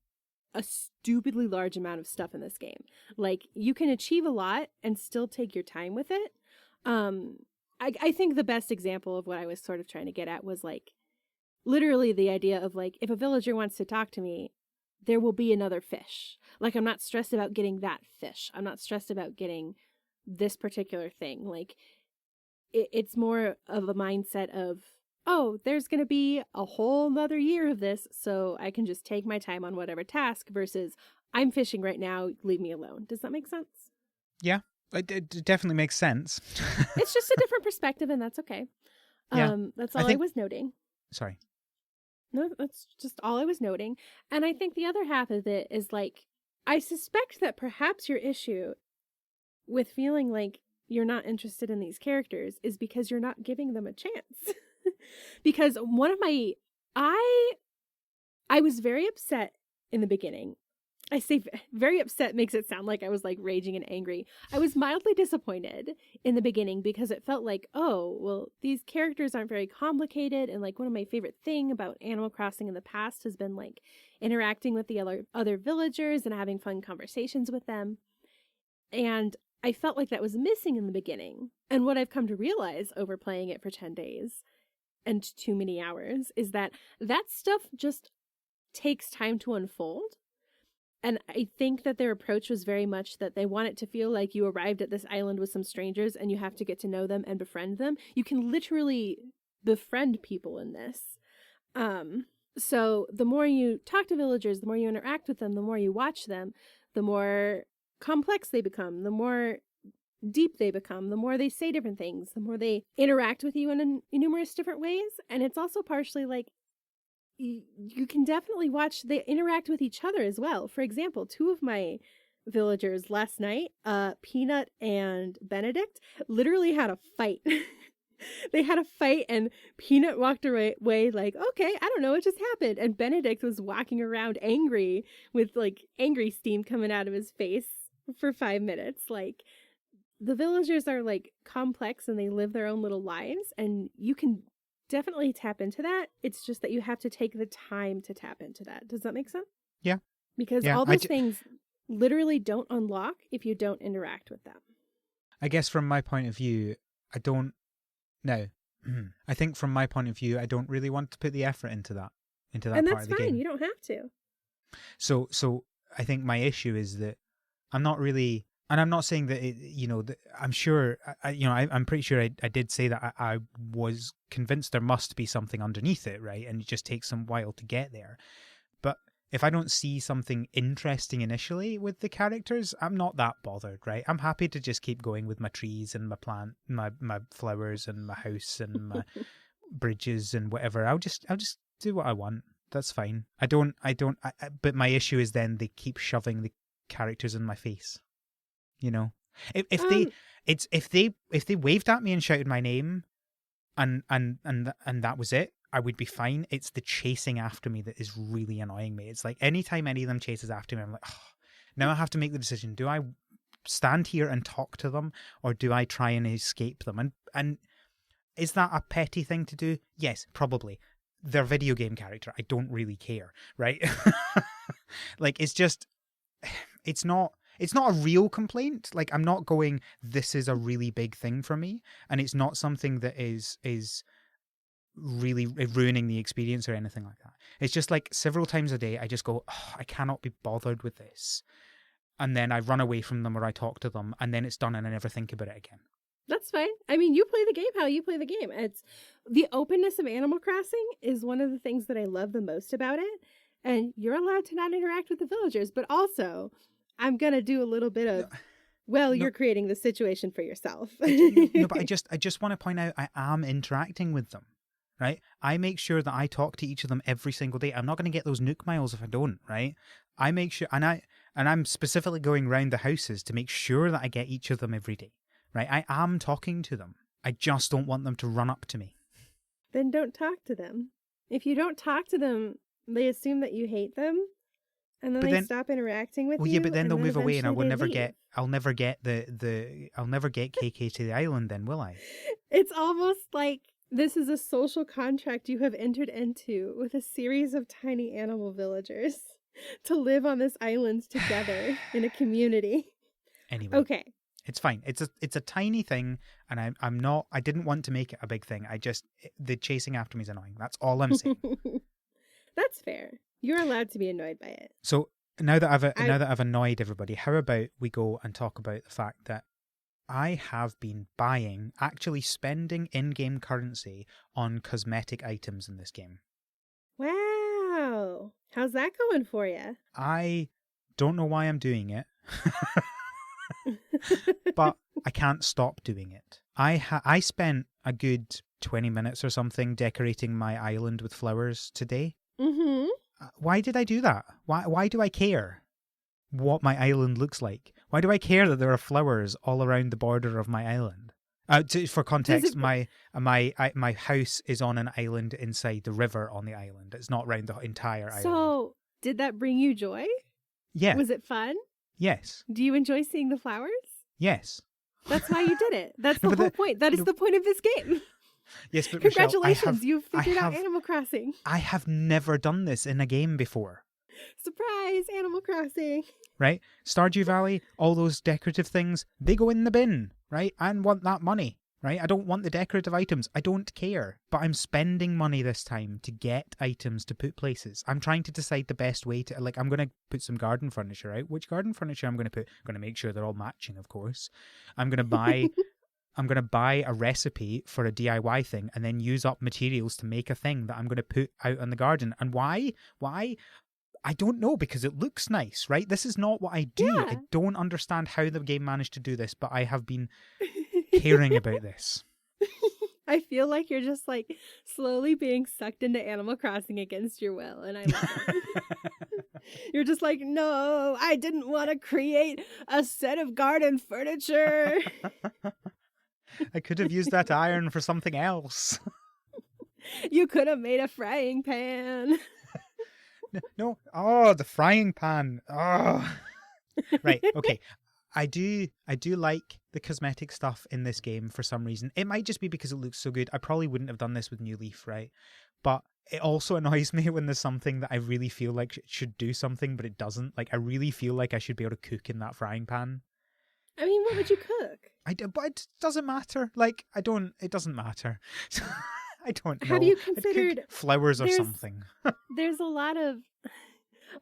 a stupidly large amount of stuff in this game. Like, you can achieve a lot and still take your time with it. I think the best example of what I was sort of trying to get at was like, literally the idea of like, if a villager wants to talk to me, there will be another fish. Like, I'm not stressed about getting that fish. I'm not stressed about getting this particular thing. Like, it's more of a mindset of, oh, there's going to be a whole nother year of this, so I can just take my time on whatever task versus I'm fishing right now, leave me alone. Does that make sense? Yeah, it definitely makes sense. It's just a different perspective, and that's okay. Yeah. That's all I was noting. Sorry. No, that's just all I was noting. And I think the other half of it is like, I suspect that perhaps your issue with feeling like you're not interested in these characters is because you're not giving them a chance. Because I was very upset in the beginning. I say very upset makes it sound like I was like raging and angry. I was mildly disappointed in the beginning because it felt like, oh, well, these characters aren't very complicated. And like one of my favorite thing about Animal Crossing in the past has been like interacting with the other villagers and having fun conversations with them. And I felt like that was missing in the beginning. And what I've come to realize over playing it for 10 days and too many hours is that stuff just takes time to unfold. And I think that their approach was very much that they want it to feel like you arrived at this island with some strangers and you have to get to know them and befriend them. You can literally befriend people in this. So the more you talk to villagers, the more you interact with them, the more you watch them, the more complex they become, the more deep they become, the more they say different things, the more they interact with you in numerous different ways. And it's also partially like, you can definitely watch they interact with each other as well. For example, two of my villagers last night, Peanut and Benedict, literally had a fight. They had a fight and Peanut walked away like, okay, I don't know what just happened. And Benedict was walking around angry with like angry steam coming out of his face for 5 minutes. Like, the villagers are like complex and they live their own little lives, and you can definitely tap into that. It's just that you have to take the time to tap into that. Does that make sense? Yeah. Because all those things literally don't unlock if you don't interact with them. I guess from my point of view, I don't... No. I think from my point of view, I don't really want to put the effort into that and part of the game. And that's fine. You don't have to. So I think my issue is that I'm not really... And I'm not saying that, I'm sure, I'm pretty sure I did say that I was convinced there must be something underneath it, right? And it just takes some while to get there. But if I don't see something interesting initially with the characters, I'm not that bothered, right? I'm happy to just keep going with my trees and my plant, my flowers and my house and my bridges and whatever. I'll just do what I want. That's fine. But my issue is then they keep shoving the characters in my face. You know, if they waved at me and shouted my name, and that was it, I would be fine. It's the chasing after me that is really annoying me. It's like anytime any of them chases after me, I'm like, oh, now I have to make the decision: do I stand here and talk to them, or do I try and escape them? And is that a petty thing to do? Yes, probably. They're a video game character. I don't really care, right? Like, it's not a real complaint. Like, I'm not going, this is a really big thing for me, and it's not something that is really ruining the experience or anything like that. It's just like several times a day I just go, oh, I cannot be bothered with this, and then I run away from them or I talk to them, and then it's done and I never think about it again. That's fine. I mean, you play the game how you play the game. It's the openness of Animal Crossing is one of the things that I love the most about it, and you're allowed to not interact with the villagers, but also I'm going to do a little bit of, you're creating the situation for yourself. No, but I just want to point out I am interacting with them, right? I make sure that I talk to each of them every single day. I'm not going to get those Nook miles if I don't, right? I make sure, and I'm specifically going around the houses to make sure that I get each of them every day, right? I am talking to them. I just don't want them to run up to me. Then don't talk to them. If you don't talk to them, they assume that you hate them, and then But they then, stop interacting with well, you, yeah, but then and they'll then move away, and I eventually will they never leave. get. I'll never get I'll never get KK to the island. Then will I? It's almost like this is a social contract you have entered into with a series of tiny animal villagers to live on this island together in a community. Anyway, Okay. it's fine. It's a tiny thing, and I'm not. I didn't want to make it a big thing. The chasing after me is annoying. That's all I'm saying. That's fair. You're allowed to be annoyed by it. So now that I've annoyed everybody, how about we go and talk about the fact that I have been actually spending in-game currency on cosmetic items in this game. Wow. How's that going for you? I don't know why I'm doing it, but I can't stop doing it. I spent a good 20 minutes or something decorating my island with flowers today. Mm-hmm. Why did I do that? Why do I care what my island looks like? Why do I care that there are flowers all around the border of my island? For context, my house is on an island inside the river on the island. It's not around the entire island. So, did that bring you joy? Yeah. Was it fun? Yes. Do you enjoy seeing the flowers? Yes. That's why you did it. That's the whole point. That is the point of this game. Yes, but Congratulations, Michelle, you've figured out Animal Crossing. I have never done this in a game before. Surprise, Animal Crossing. Right? Stardew Valley, all those decorative things, they go in the bin, right? I want that money, right? I don't want the decorative items. I don't care. But I'm spending money this time to get items to put places. I'm trying to decide the best way to, like, I'm going to put some garden furniture out. Which garden furniture I'm going to put? I'm going to make sure they're all matching, of course. I'm going to buy... I'm going to buy a recipe for a DIY thing and then use up materials to make a thing that I'm going to put out in the garden. And why? Why? I don't know, because it looks nice, right? This is not what I do. Yeah. I don't understand how the game managed to do this, but I have been caring about this. I feel like you're just like slowly being sucked into Animal Crossing against your will, and I love it. You're just like, no, I didn't want to create a set of garden furniture. I could have used that iron for something else. You could have made a frying pan. No. Oh, the frying pan. Oh. Right. Okay. I do like the cosmetic stuff in this game for some reason. It might just be because it looks so good. I probably wouldn't have done this with New Leaf, right? But it also annoys me when there's something that I really feel like should do something, but it doesn't. Like, I really feel like I should be able to cook in that frying pan. I mean, what would you cook? But it doesn't matter. Like, it doesn't matter. I don't know. Have you considered flowers or something? There's a lot of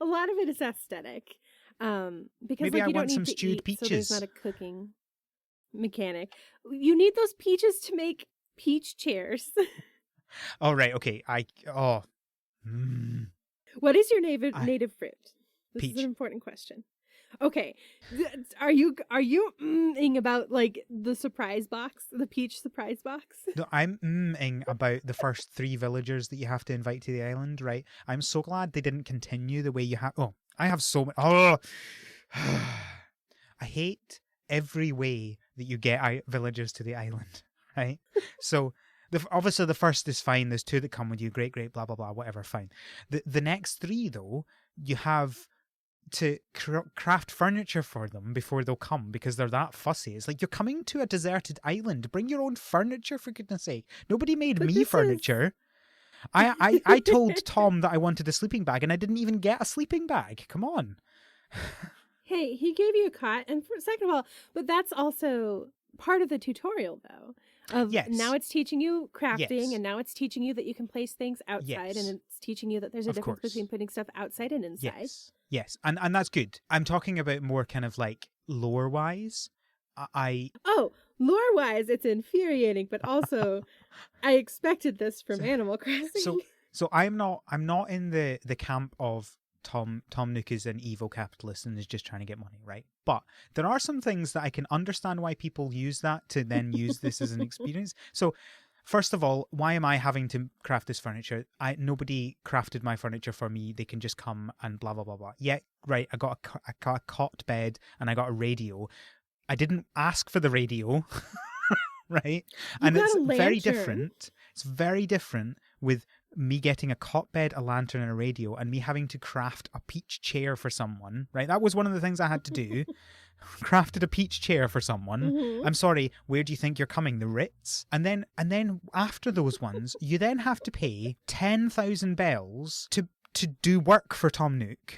it is aesthetic. Because maybe I you want don't some need to stewed eat, peaches. so there's not a cooking mechanic. You need those peaches to make peach chairs. Oh, right. Okay. What is your native fruit? This peach. is an important question. Okay, are you mm-ing about like the surprise box, the peach surprise box? No, I'm mm-ing about the first 3 villagers that you have to invite to the island, right? I'm so glad they didn't continue the way you have. Oh, I have so much. Oh, I hate every way that you get villagers to the island, right? So obviously the first is fine. There's 2 that come with you. Great, blah, blah, blah, whatever, fine. The next 3, though, you have to craft furniture for them before they'll come because they're that fussy. It's like, you're coming to a deserted island. Bring your own furniture, for goodness sake. Nobody made me furniture. I told Tom that I wanted a sleeping bag and I didn't even get a sleeping bag. Come on. Hey, he gave you a cot, and second of all, but that's also part of the tutorial, though. Yes. Now it's teaching you crafting, Yes. and now it's teaching you that you can place things outside, and it's teaching you that there's a difference between putting stuff outside and inside. Yes, and that's good. I'm talking about more kind of like lore-wise. Oh, lore-wise, it's infuriating, but also I expected this from Animal Crossing. So I'm not in the camp of Tom Nook is an evil capitalist and is just trying to get money, right? But there are some things that I can understand why people use that to then use this as an experience. So first of all, why am I having to craft this furniture? Nobody crafted my furniture for me. They can just come and blah, blah, blah, blah. Yeah, right, I got a cot bed and I got a radio. I didn't ask for the radio, right? And it's very different. It's very different with me getting a cot bed, a lantern, and a radio, and me having to craft a peach chair for someone, right? That was one of the things I had to do. Crafted a peach chair for someone. Mm-hmm. I'm sorry, where do you think you're coming? The Ritz? And then after those ones, you then have to pay 10,000 bells to do work for Tom Nook.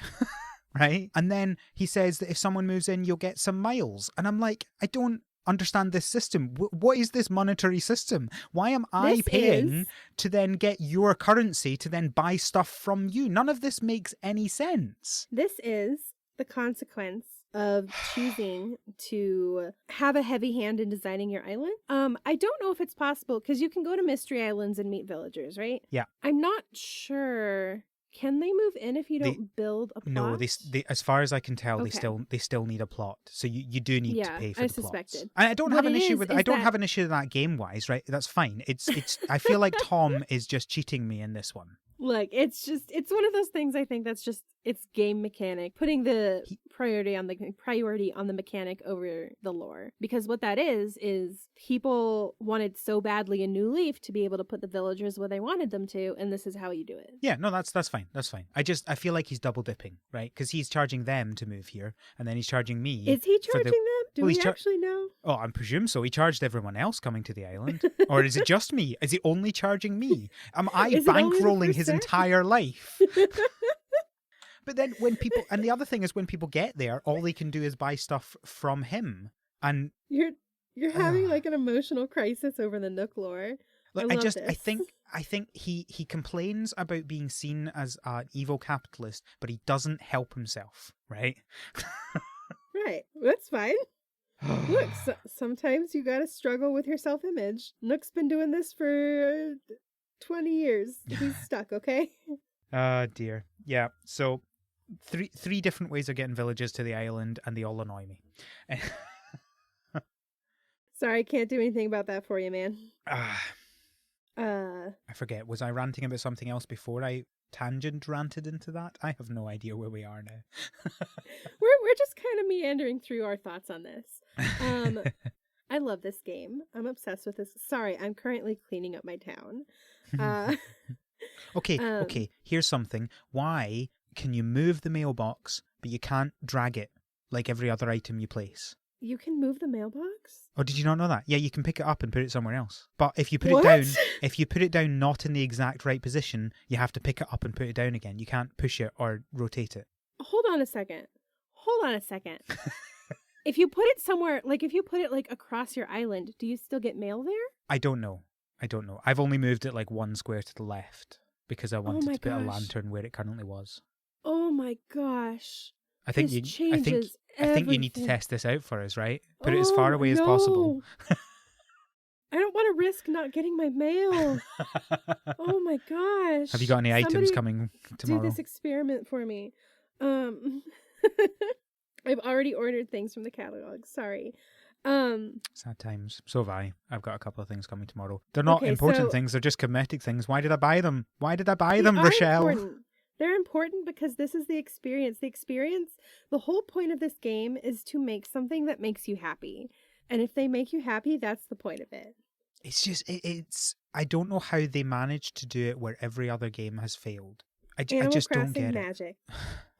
Right? And then he says that if someone moves in, you'll get some miles. And I'm like, I don't understand this system. What is this monetary system? Why am I paying to then get your currency to then buy stuff from you? None of this makes any sense. This is the consequence of choosing to have a heavy hand in designing your island. I don't know if it's possible because you can go to Mystery Islands and meet villagers, right? Yeah. I'm not sure. Can they move in if you don't build a plot? No, they as far as I can tell, Okay. they still need a plot. So you do need to pay for the suspected. plots. And I don't What have an it issue is with is I don't that- have an issue with that game wise, right? That's fine. It's I feel like Tom is just cheating me in this one. Look, it's one of those things I think that's just, it's game mechanic, putting the priority on the mechanic over the lore. Because what that is people wanted so badly in New Leaf to be able to put the villagers where they wanted them to, and this is how you do it. Yeah, no, that's fine. That's fine. I feel like he's double dipping, right? Because he's charging them to move here, and then he's charging me. Is he charging them? Do Well, we he's actually know? Oh, I presume so. He charged everyone else coming to the island. Or is it just me? Is he only charging me? Am I Is it only the bankrolling first his set? entire life? But then when people, and the other thing is when people get there, all they can do is buy stuff from him. And You're having like an emotional crisis over the Nook lore. like, I love I this. think he complains about being seen as an evil capitalist, but he doesn't help himself, right? Right. That's fine. Look, sometimes you gotta struggle with your self-image. Nook's been doing this for 20 years. He's stuck, okay? Dear. Yeah, so three different ways of getting villagers to the island, and they all annoy me. Sorry, I can't do anything about that for you, man. I forget. Was I ranting about something else before I ranted into that? I have no idea where we are now. We're just kind of meandering through our thoughts on this. I love this game. I'm obsessed with this. Sorry, I'm currently cleaning up my town. Okay. Here's something. Why can you move the mailbox, but you can't drag it like every other item you place? You can move the mailbox? Oh, did you not know that? Yeah, you can pick it up and put it somewhere else. But if you put What? it down not in the exact right position, you have to pick it up and put it down again. You can't push it or rotate it. Hold on a second. If you put it somewhere, like if you put it like across your island, do you still get mail there? I don't know. I've only moved it like one square to the left because I wanted my to put a gosh. lantern where it currently was. Oh my gosh. I think This you need to everything. test this out for us, right? Put it as far away as possible. No. I don't want to risk not getting my mail. Oh my gosh. Have you got any items Somebody coming tomorrow? Do this experiment for me. I've already ordered things from the catalog. Sorry. Sad times. So have I. I've got a couple of things coming tomorrow. They're not Okay, important so- things. They're just cosmetic things. Why did I buy them? They are Rochelle? important. They're important because this is the experience. The whole point of this game is to make something that makes you happy. And if they make you happy, that's the point of it. It's just, it's. I don't know how they managed to do it where every other game has failed. I Animal just don't Crossing get magic. it.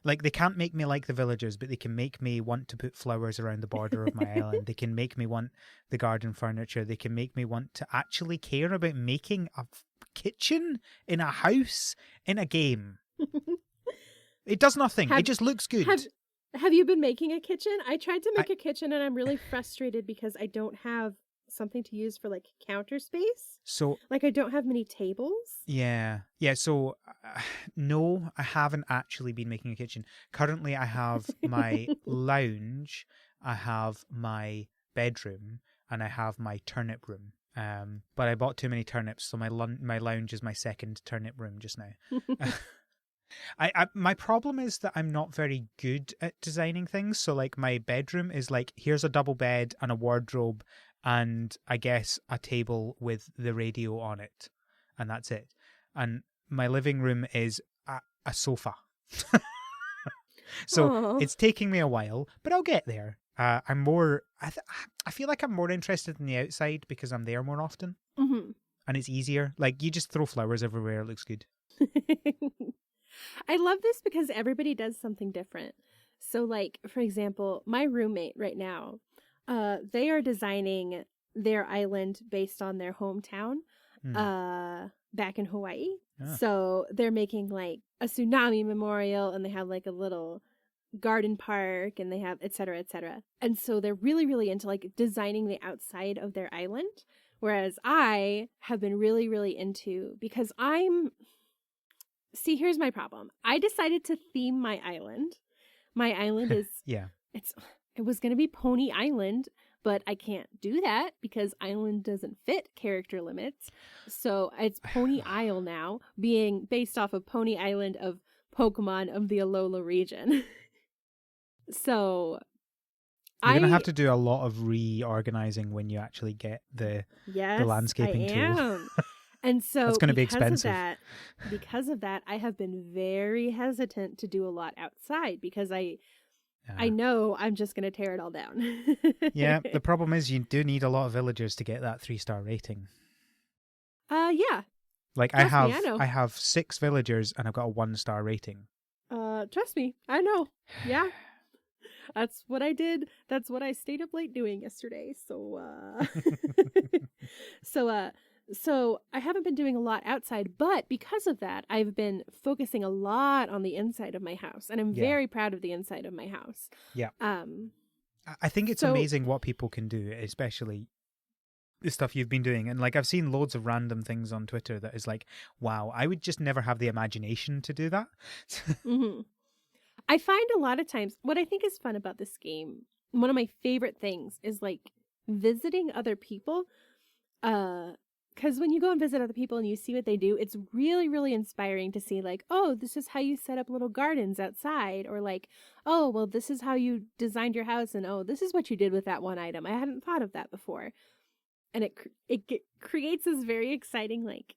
Like, they can't make me like the villagers, but they can make me want to put flowers around the border of my island. They can make me want the garden furniture. They can make me want to actually care about making a kitchen in a house in a game. It does nothing. It just looks good. Have you been making a kitchen? I tried to make a kitchen and I'm really frustrated because I don't have something to use for like counter space. So, like I don't have many tables. yeah. So, no, I haven't actually been making a kitchen. Currently, I have my lounge, I have my bedroom, and I have my turnip room. But I bought too many turnips, so my lounge is my second turnip room just now. My problem is that I'm not very good at designing things. So, like, my bedroom is like, here's a double bed and a wardrobe, and I guess a table with the radio on it, and that's it. And my living room is a sofa. So Aww. it's taking me a while, but I'll get there. I feel like I'm more interested in the outside because I'm there more often. Mm-hmm. and it's easier. Like, you just throw flowers everywhere, it looks good. I love this because everybody does something different. So, like, for example, my roommate right now, they are designing their island based on their hometown back in Hawaii. Ah. So they're making like a tsunami memorial, and they have like a little garden park, and they have et cetera, et cetera. And so they're really, really into like designing the outside of their island. Whereas I have been really, really into, because see, here's my problem. I decided to theme my island. My island is, it was going to be Pony Island, but I can't do that because Island doesn't fit character limits. So it's Pony Isle now, being based off of Pony Island of Pokemon of the Alola region. So you're going to have to do a lot of reorganizing when you actually get the landscaping tool. And so it's going to be expensive. Because of that, I have been very hesitant to do a lot outside because I know I'm just going to tear it all down. Yeah, the problem is you do need a lot of villagers to get that 3-star rating. Yeah. Like, I have 6 villagers and I've got a 1-star rating. Trust me, I know. Yeah. That's what I did. That's what I stayed up late doing yesterday. So I haven't been doing a lot outside, but because of that, I've been focusing a lot on the inside of my house, and I'm very proud of the inside of my house. Yeah. I think it's amazing what people can do, especially the stuff you've been doing. And like, I've seen loads of random things on Twitter that is like, wow, I would just never have the imagination to do that. Mm-hmm. I find a lot of times what I think is fun about this game, one of my favorite things is like visiting other people. Because when you go and visit other people and you see what they do, it's really, really inspiring to see like, oh, this is how you set up little gardens outside. Or like, oh, well, this is how you designed your house. And oh, this is what you did with that one item. I hadn't thought of that before. And it creates this very exciting, like,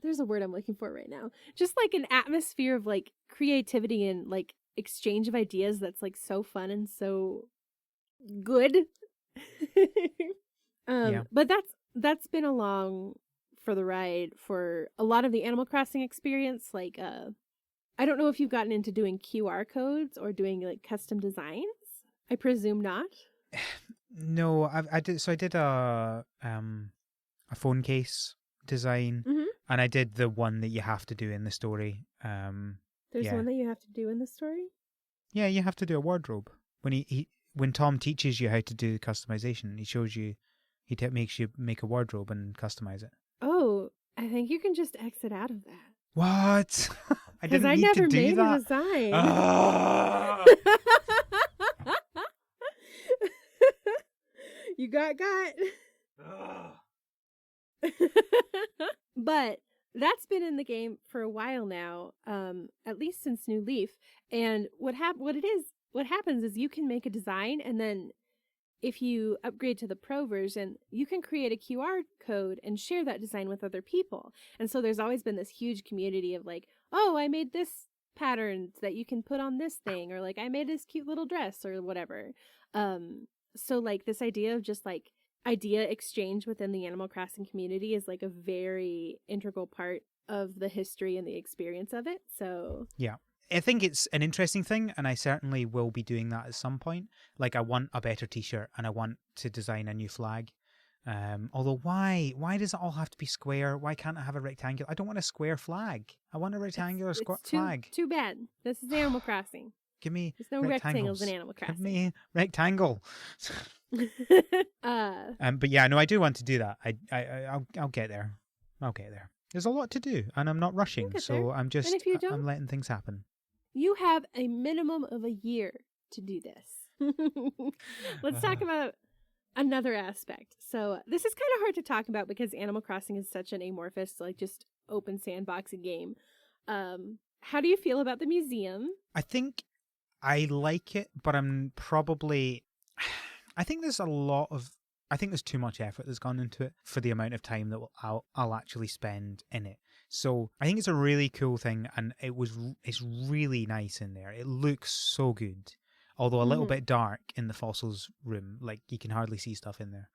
there's a word I'm looking for right now. Just like an atmosphere of like creativity and like exchange of ideas that's like so fun and so good. But that's been along for the ride for a lot of the Animal Crossing experience. Like, I don't know if you've gotten into doing QR codes or doing like custom designs. I presume not. No, I did. So I did a phone case design, and I did the one that you have to do in the story. There's one that you have to do in the story? Yeah, you have to do a wardrobe. When Tom teaches you how to do customization, he shows you, makes you make a wardrobe and customize it. Oh, I think you can just exit out of that. What? I didn't need never to do made that. A design. You got. But that's been in the game for a while now, at least since New Leaf. And what happens is you can make a design, and then if you upgrade to the Pro version, you can create a QR code and share that design with other people. And so there's always been this huge community of like, oh, I made this pattern that you can put on this thing, or like I made this cute little dress or whatever. So like this idea of just like idea exchange within the Animal Crossing community is like a very integral part of the history and the experience of it. So yeah, I think it's an interesting thing, and I certainly will be doing that at some point. Like, I want a better t-shirt, and I want to design a new flag. Although why does it all have to be square? Why can't I have a rectangular? I don't want a square flag. I want a rectangular flag. Too bad. This is Animal Crossing. Give me There's no rectangles in Animal Crossing. Give me rectangle. But yeah, no, I do want to do that. I'll get there. I'll get there. There's a lot to do, and I'm not rushing, so I'm just I'm letting things happen. You have a minimum of a year to do this. Let's talk about another aspect. So this is kind of hard to talk about because Animal Crossing is such an amorphous, like just open sandboxing game. How do you feel about the museum? I think I like it, but I think there's too much effort that's gone into it for the amount of time that I'll actually spend in it. So I think it's a really cool thing, and it's really nice in there. It looks so good, although a little bit dark in the fossils room. Like, you can hardly see stuff in there.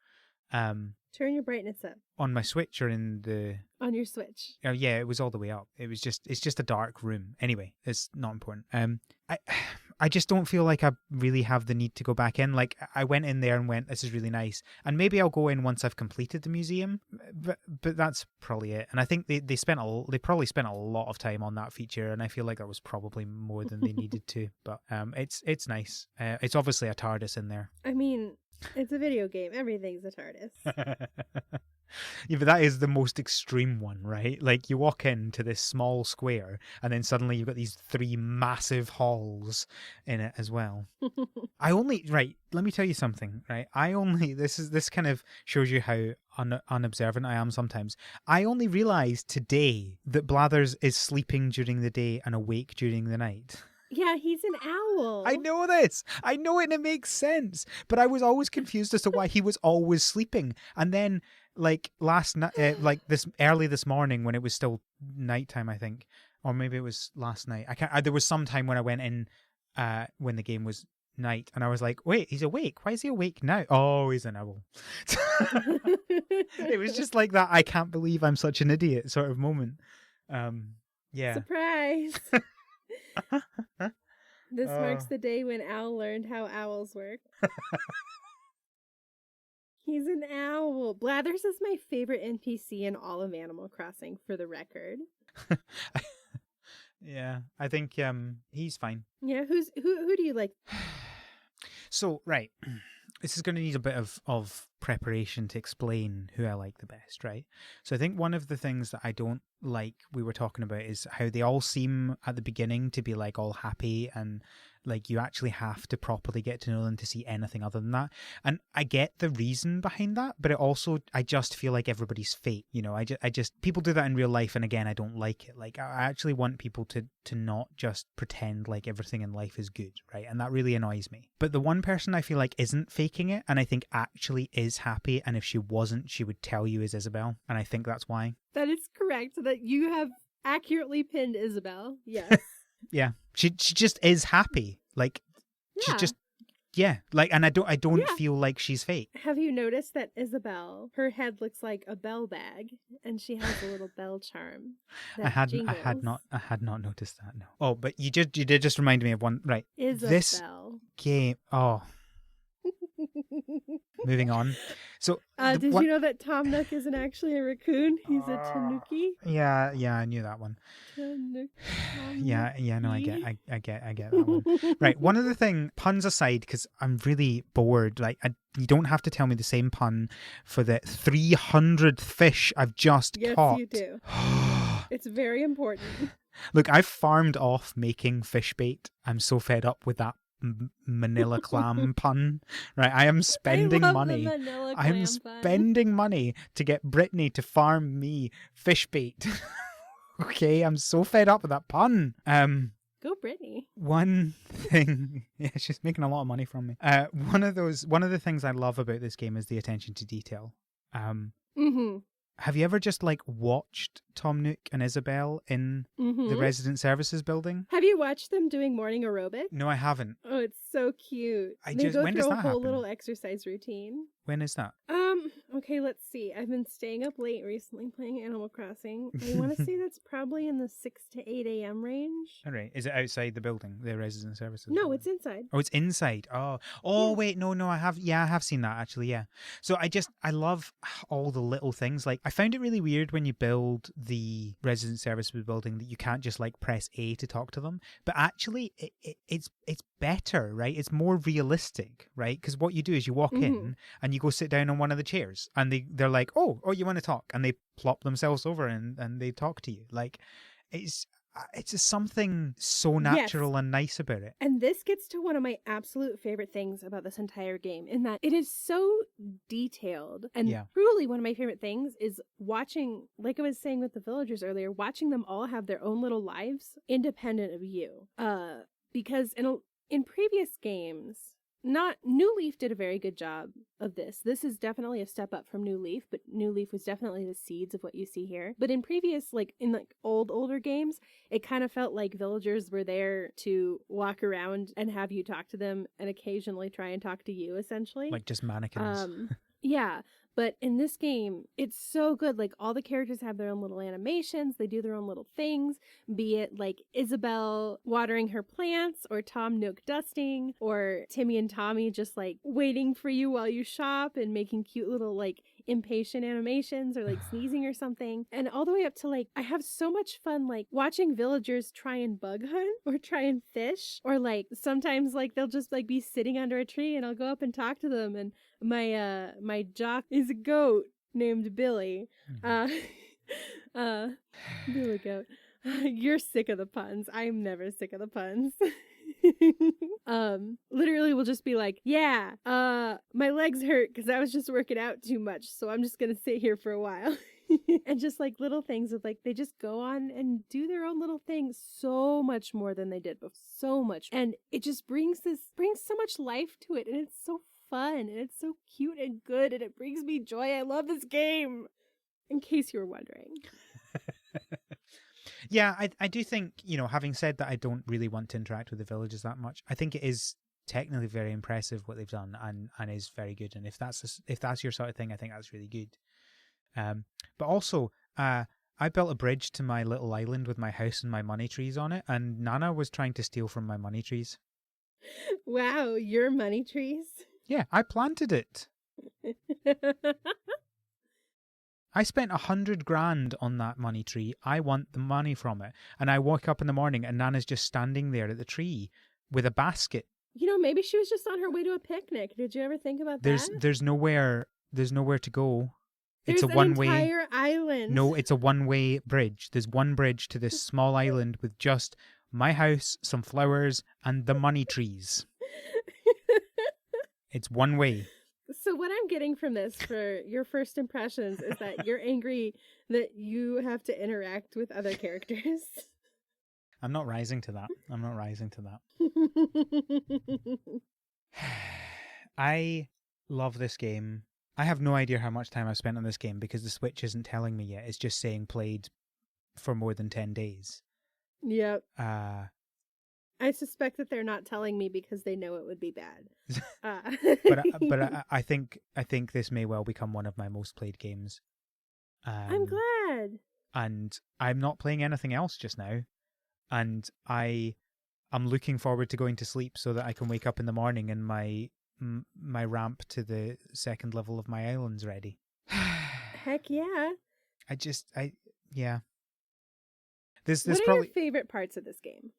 Turn your brightness up. On my Switch or in the... On your Switch. Oh yeah, it was all the way up. It's just a dark room. Anyway, it's not important. I just don't feel like I really have the need to go back in. Like, I went in there and went, this is really nice. And maybe I'll go in once I've completed the museum, but that's probably it. And I think they probably spent a lot of time on that feature, and I feel like that was probably more than they needed to. But it's nice. It's obviously a TARDIS in there. I mean, it's a video game. Everything's a TARDIS. Yeah, but that is the most extreme one, right? Like, you walk into this small square and then suddenly you've got these 3 massive halls in it as well. Right, let me tell you something, right? This kind of shows you how unobservant I am sometimes. I only realized today that Blathers is sleeping during the day and awake during the night. Yeah, he's an owl. I know this. I know it and it makes sense. But I was always confused as to why he was always sleeping. And then, like, last night, early this morning when it was still nighttime, I think, or maybe it was last night. There was some time when I went in when the game was night, and I was like, wait, he's awake. Why is he awake now? Oh, he's an owl. It was just like that. I can't believe I'm such an idiot sort of moment. Yeah. Surprise. This marks the day when Owl learned how owls work. He's an owl. Blathers is my favorite NPC in all of Animal Crossing, for the record. Yeah, I think he's fine. Yeah, who do you like? So, right, this is going to need a bit of preparation to explain who I like the best, right? So I think one of the things that I don't like, we were talking about, is how they all seem at the beginning to be like all happy, and like you actually have to properly get to know them to see anything other than that. And I get the reason behind that, but I just feel like everybody's fake, you know. I just people do that in real life, and again, I don't like it. Like, I actually want people to not just pretend like everything in life is good, right? And that really annoys me. But the one person I feel like isn't faking it, and I think actually is happy, and if she wasn't, she would tell you, is Isabelle. And I think that's why. That is correct. That you have accurately pinned Isabelle. Yes. Yeah, she just is happy. Like, yeah. She just, yeah. Like, and I don't feel like she's fake. Have you noticed that Isabelle, her head looks like a bell bag, and she has a little bell charm. I had not noticed that. No. Oh, but you did just remind me of one. Right. Isabelle. This game. Oh. Moving on. So, did you know that Tom Nook isn't actually a raccoon? He's a tanuki. Yeah, I knew that one. Yeah, no, I get that one. Right, one other thing, puns aside, because I'm really bored. Like, you don't have to tell me the same pun for the 300th fish I've just caught. Yes, you do. It's very important. Look, I've farmed off making fish bait. I'm so fed up with that Manila clam pun, right? I am spending money. Spending money to get Brittany to farm me fish bait. Okay, I'm so fed up with that pun. Go Brittany. One thing, yeah, she's making a lot of money from me. One of the things I love about this game is the attention to detail. Have you ever just like watched Tom Nook and Isabelle in the resident services building? Have you watched them doing morning aerobic? No, I haven't. Oh, it's so cute. They go through a whole little exercise routine. When is that? Okay, let's see. I've been staying up late recently playing Animal Crossing. I want to say that's probably in the 6 to 8 a.m. range. All right. Is it outside the building, the resident services? No, building? It's inside. Oh, it's inside. Oh, yeah. Wait, no, I have seen that actually, yeah. So I love all the little things. Like, I found it really weird when you build the resident services building that you can't just like press A to talk to them. But actually, it's better, right? It's more realistic, right? Because what you do is you walk in and you go sit down on one of the chairs, and they're like, oh, you want to talk, and they plop themselves over and they talk to you. Like, it's just something so natural and nice about it. And this gets to one of my absolute favorite things about this entire game, in that it is so detailed. And truly one of my favorite things is watching, like I was saying with the villagers earlier, watching them all have their own little lives independent of you. Because in previous games, New Leaf did a very good job of this. This is definitely a step up from New Leaf, but New Leaf was definitely the seeds of what you see here. But in previous, older games, it kind of felt like villagers were there to walk around and have you talk to them and occasionally try and talk to you, essentially. Like just mannequins. Yeah, But in this game, it's so good. Like, all the characters have their own little animations. They do their own little things, be it like Isabel watering her plants, or Tom Nook dusting, or Timmy and Tommy just like waiting for you while you shop and making cute little like impatient animations, or like sneezing or something. And all the way up to like, I have so much fun like watching villagers try and bug hunt or try and fish, or like sometimes like they'll just like be sitting under a tree and I'll go up and talk to them, and my jock is a goat named Billy. Billy Goat. You're sick of the puns. I'm never sick of the puns. Literally will just be like, yeah, my legs hurt because I was just working out too much, so I'm just gonna sit here for a while. And just like little things with like, they just go on and do their own little things so much more than they did before. So much. And it just brings so much life to it, and it's so fun, and it's so cute and good, and it brings me joy. I love this game, in case you were wondering. Yeah, I do think, having said that, I don't really want to interact with the villagers that much. I think it is technically very impressive what they've done, and is very good. And if that's your sort of thing, I think that's really good. But also, I built a bridge to my little island with my house and my money trees on it, and Nana was trying to steal from my money trees. Wow, your money trees? Yeah, I planted it. I spent 100 grand on that money tree. I want the money from it. And I woke up in the morning and Nana's just standing there at the tree with a basket. Maybe she was just on her way to a picnic. Did you ever think about that? There's nowhere to go. There's It's a one-way entire island. No, it's a one-way bridge. There's one bridge to this small island with just my house, some flowers, and the money trees. It's one way. So what I'm getting from this for your first impressions is that you're angry that you have to interact with other characters. I'm not rising to that. I love this game. I have no idea how much time I've spent on this game because the Switch isn't telling me yet. It's just saying played for more than 10 days. Yep. I suspect that they're not telling me because they know it would be bad. But I think this may well become one of my most played games. I'm glad. And I'm not playing anything else just now. And I'm looking forward to going to sleep so that I can wake up in the morning and my ramp to the second level of my island's ready. Heck yeah. Yeah. What are your favorite parts of this game?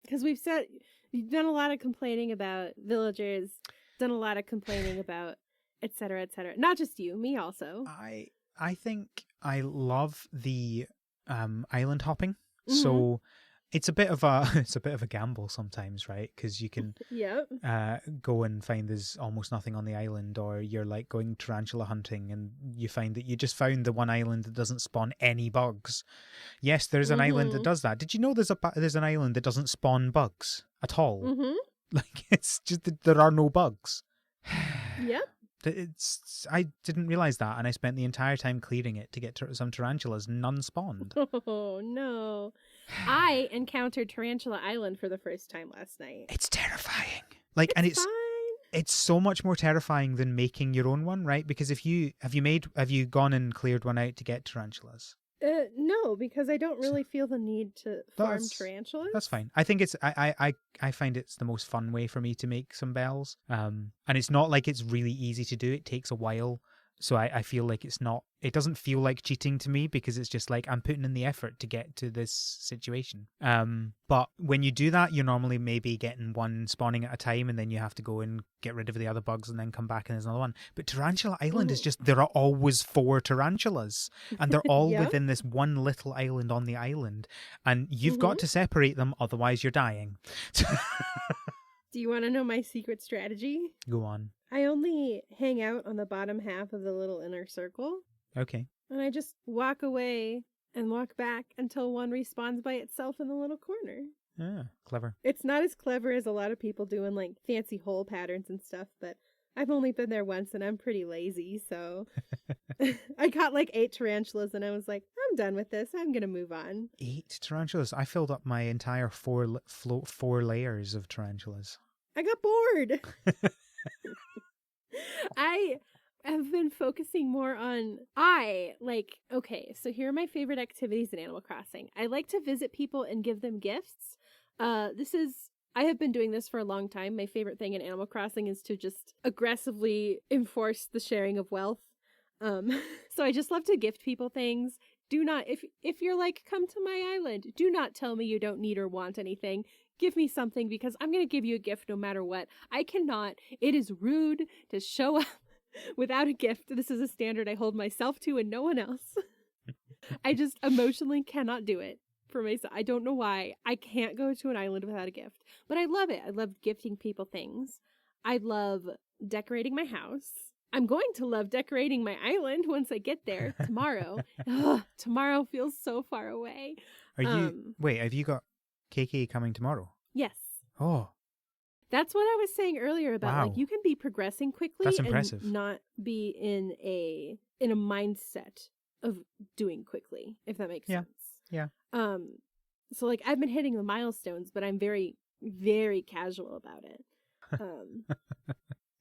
Because you've done a lot of complaining about villagers, done a lot of complaining about et cetera, et cetera. Not just you, me also. I think I love the island hopping. Mm-hmm. So it's a bit of a gamble sometimes, right? Because you can go and find there's almost nothing on the island, or you're like going tarantula hunting and you find that you just found the one island that doesn't spawn any bugs. Yes, there's an island that does that. Did you know there's an island that doesn't spawn bugs at all? Mm-hmm. Like, it's just that there are no bugs. Yep. I didn't realize that, and I spent the entire time clearing it to get some tarantulas. None spawned. Oh no! I encountered Tarantula Island for the first time last night. It's terrifying. It's fine. It's so much more terrifying than making your own one, right? Because have you gone and cleared one out to get tarantulas? No, because I don't really feel the need to farm tarantulas. That's fine. I think I find it's the most fun way for me to make some bells. And it's not like it's really easy to do. It takes a while. So I feel like it doesn't feel like cheating to me because it's just like I'm putting in the effort to get to this situation. But when you do that, you're normally maybe getting one spawning at a time, and then you have to go and get rid of the other bugs and then come back and there's another one. But Tarantula Island is just, there are always 4 tarantulas and they're all within this one little island on the island. And you've got to separate them, otherwise you're dying. Do you want to know my secret strategy? Go on. I only hang out on the bottom half of the little inner circle. Okay. And I just walk away and walk back until one respawns by itself in the little corner. Ah, clever. It's not as clever as a lot of people doing like fancy hole patterns and stuff, but I've only been there once and I'm pretty lazy, so I caught like 8 tarantulas and I was like, I'm done with this. I'm going to move on. 8 tarantulas? I filled up my entire 4 layers of tarantulas. I got bored. have been focusing more on okay, so here are my favorite activities in Animal Crossing. I like to visit people and give them gifts. I have been doing this for a long time. My favorite thing in Animal Crossing is to just aggressively enforce the sharing of wealth. So I just love to gift people things. Do not, if you're like, come to my island, do not tell me you don't need or want anything. Give me something because I'm going to give you a gift no matter what. I cannot. It is rude to show up without a gift. This is a standard I hold myself to and no one else. I just emotionally cannot do it for myself. I don't know why. I can't go to an island without a gift. But I love it. I love gifting people things. I love decorating my house. I'm going to love decorating my island once I get there tomorrow. Ugh, tomorrow feels so far away. Wait, have you got KK coming tomorrow? Yes. Oh. That's what I was saying earlier about Wow. like you can be progressing quickly That's impressive. and not be in a mindset of doing quickly, if that makes sense. Yeah. So like I've been hitting the milestones, but I'm very, very casual about it.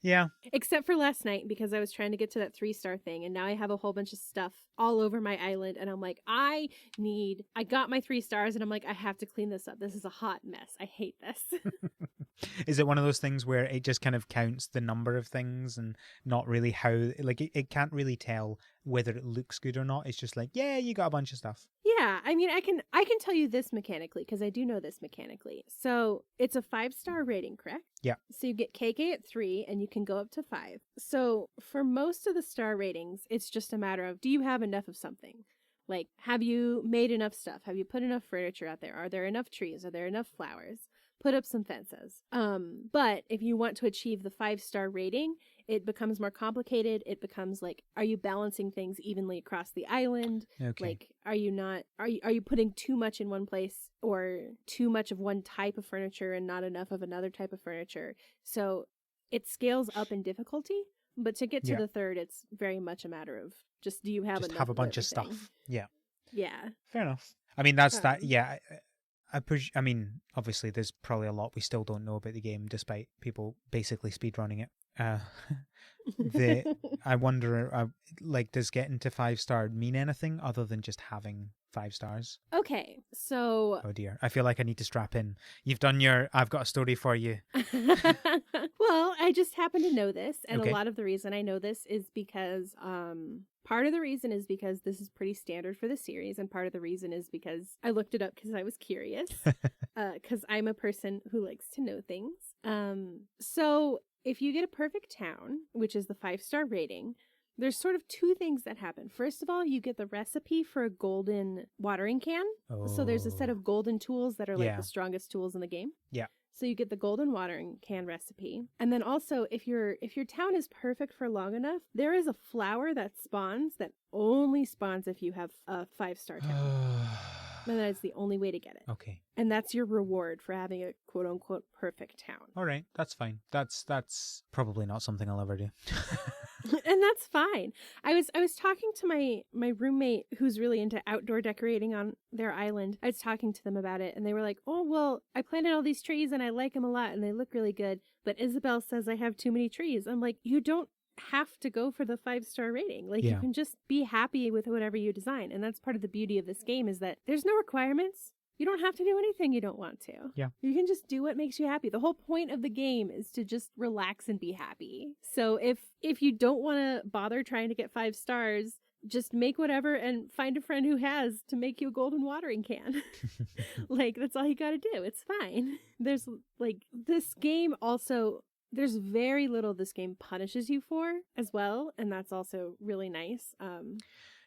Yeah. Except for last night because I was trying to get to that 3-star thing and now I have a whole bunch of stuff all over my island and I'm like, I got my 3 stars and I'm like, I have to clean this up. This is a hot mess. I hate this. Is it one of those things where it just kind of counts the number of things and not really how, like it can't really tell whether it looks good or not? It's just like, yeah, you got a bunch of stuff. Yeah, I mean, I can tell you this mechanically because I do know this mechanically. So it's a 5-star rating, correct? Yeah. So you get KK at 3 and you can go up to 5. So for most of the star ratings, it's just a matter of, do you have enough of something? Like, have you made enough stuff? Have you put enough furniture out there? Are there enough trees? Are there enough flowers? Put up some fences. But if you want to achieve the 5-star rating, it becomes more complicated. It becomes like, are you balancing things evenly across the island? Okay. Like, are you putting too much in one place or too much of one type of furniture and not enough of another type of furniture? So it scales up in difficulty, but to get to the 3rd, it's very much a matter of just, do you have just enough have a of bunch everything? of stuff. Yeah. Yeah. Fair enough. I mean, that's that. Yeah. I mean, obviously, there's probably a lot we still don't know about the game, despite people basically speedrunning it. I wonder, like, does getting to 5-star mean anything other than just having 5 stars? Okay, so... Oh dear, I feel like I need to strap in. You've done I've got a story for you. Well, I just happen to know this, and Okay. a lot of the reason I know this is because, part of the reason is because this is pretty standard for the series, and part of the reason is because I looked it up because I was curious, because I'm a person who likes to know things. So if you get a perfect town, which is the 5-star rating, there's sort of 2 things that happen. First of all, you get the recipe for a golden watering can. Oh. So there's a set of golden tools that are like Yeah. the strongest tools in the game. Yeah. So you get the golden watering can recipe. And then also, if your town is perfect for long enough, there is a flower that only spawns if you have a 5-star town. And that is the only way to get it. Okay. And that's your reward for having a quote-unquote perfect town. All right, that's fine. That's probably not something I'll ever do. And that's fine. I was talking to my roommate who's really into outdoor decorating on their island. I was talking to them about it and they were like, "Oh, well, I planted all these trees and I like them a lot and they look really good, but Isabel says I have too many trees." I'm like, "You don't have to go for the 5-star rating. Like, you can just be happy with whatever you design." And that's part of the beauty of this game is that there's no requirements. You don't have to do anything you don't want to. Yeah. You can just do what makes you happy. The whole point of the game is to just relax and be happy. So if you don't want to bother trying to get 5 stars, just make whatever and find a friend who has to make you a golden watering can. Like, that's all you got to do. It's fine. There's like this game also, there's very little this game punishes you for as well, and that's also really nice.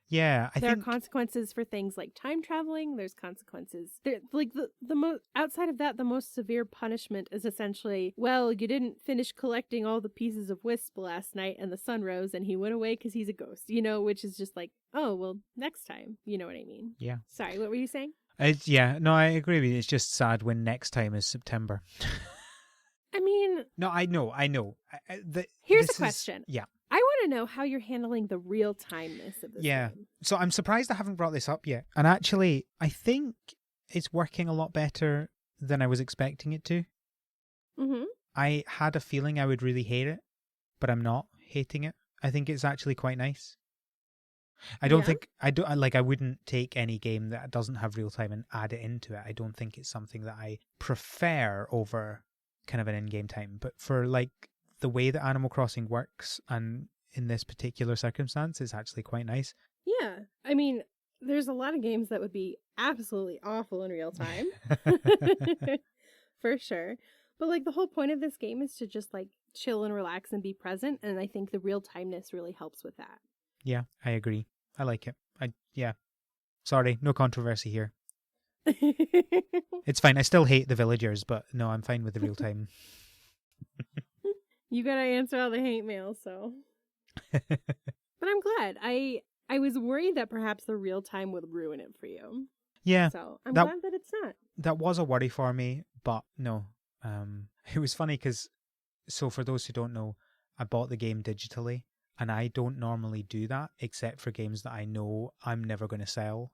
Yeah, there are consequences for things like time traveling. There's consequences. Like the most outside of that, the most severe punishment is essentially, well, you didn't finish collecting all the pieces of wisp last night, and the sun rose, and he went away because he's a ghost. Which is just like, oh well, next time. You know what I mean? Yeah. Sorry, what were you saying? Yeah, no, I agree with you. It's just sad when next time is September. I mean, no, I know. Here's a question. Yeah. I want to know how you're handling the real-timeness of this game. So I'm surprised I haven't brought this up yet. And actually, I think it's working a lot better than I was expecting it to. Mm-hmm. I had a feeling I would really hate it, but I'm not hating it. I think it's actually quite nice. I don't Yeah? think I wouldn't take any game that doesn't have real time and add it into it. I don't think it's something that I prefer over kind of an in-game time. But for like the way that Animal Crossing works and in this particular circumstance, it's actually quite nice. Yeah. I mean, there's a lot of games that would be absolutely awful in real time. For sure. But like the whole point of this game is to just like chill and relax and be present, and I think the real timeness really helps with that. Yeah, I agree. I like it. Yeah. Sorry, no controversy here. It's fine. I still hate the villagers, but no, I'm fine with the real time. You gotta answer all the hate mail, so. But I'm glad. I was worried that perhaps the real time would ruin it for you. Yeah, So I'm that glad that it's not. that was a worry for me, but no. It was funny because, so for those who don't know, I bought the game digitally, and I don't normally do that except for games that I know I'm never going to sell.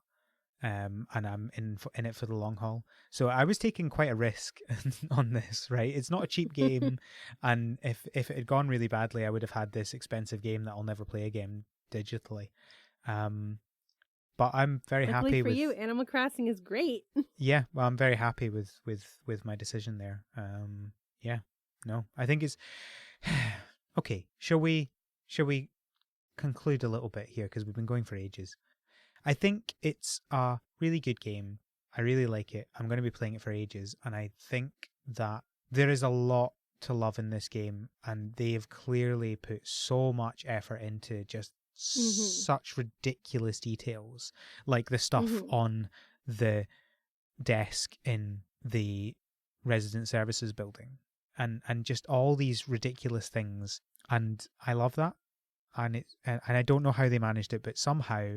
And I'm in it for the long haul. So I was taking quite a risk on this, right? It's not a cheap game, and if it had gone really badly, I would have had this expensive game that I'll never play again digitally. But I'm very Luckily happy for with you, Animal Crossing is great. yeah. Well, I'm very happy with my decision there. Yeah, no, I think it's okay. Shall we conclude a little bit here because we've been going for ages. I think it's a really good game. I really like it. I'm going to be playing it for ages. And I think that there is a lot to love in this game. And they've clearly put so much effort into just such ridiculous details. Like the stuff on the desk in the resident services building. And just all these ridiculous things. And I love that. And I don't know how they managed it, but somehow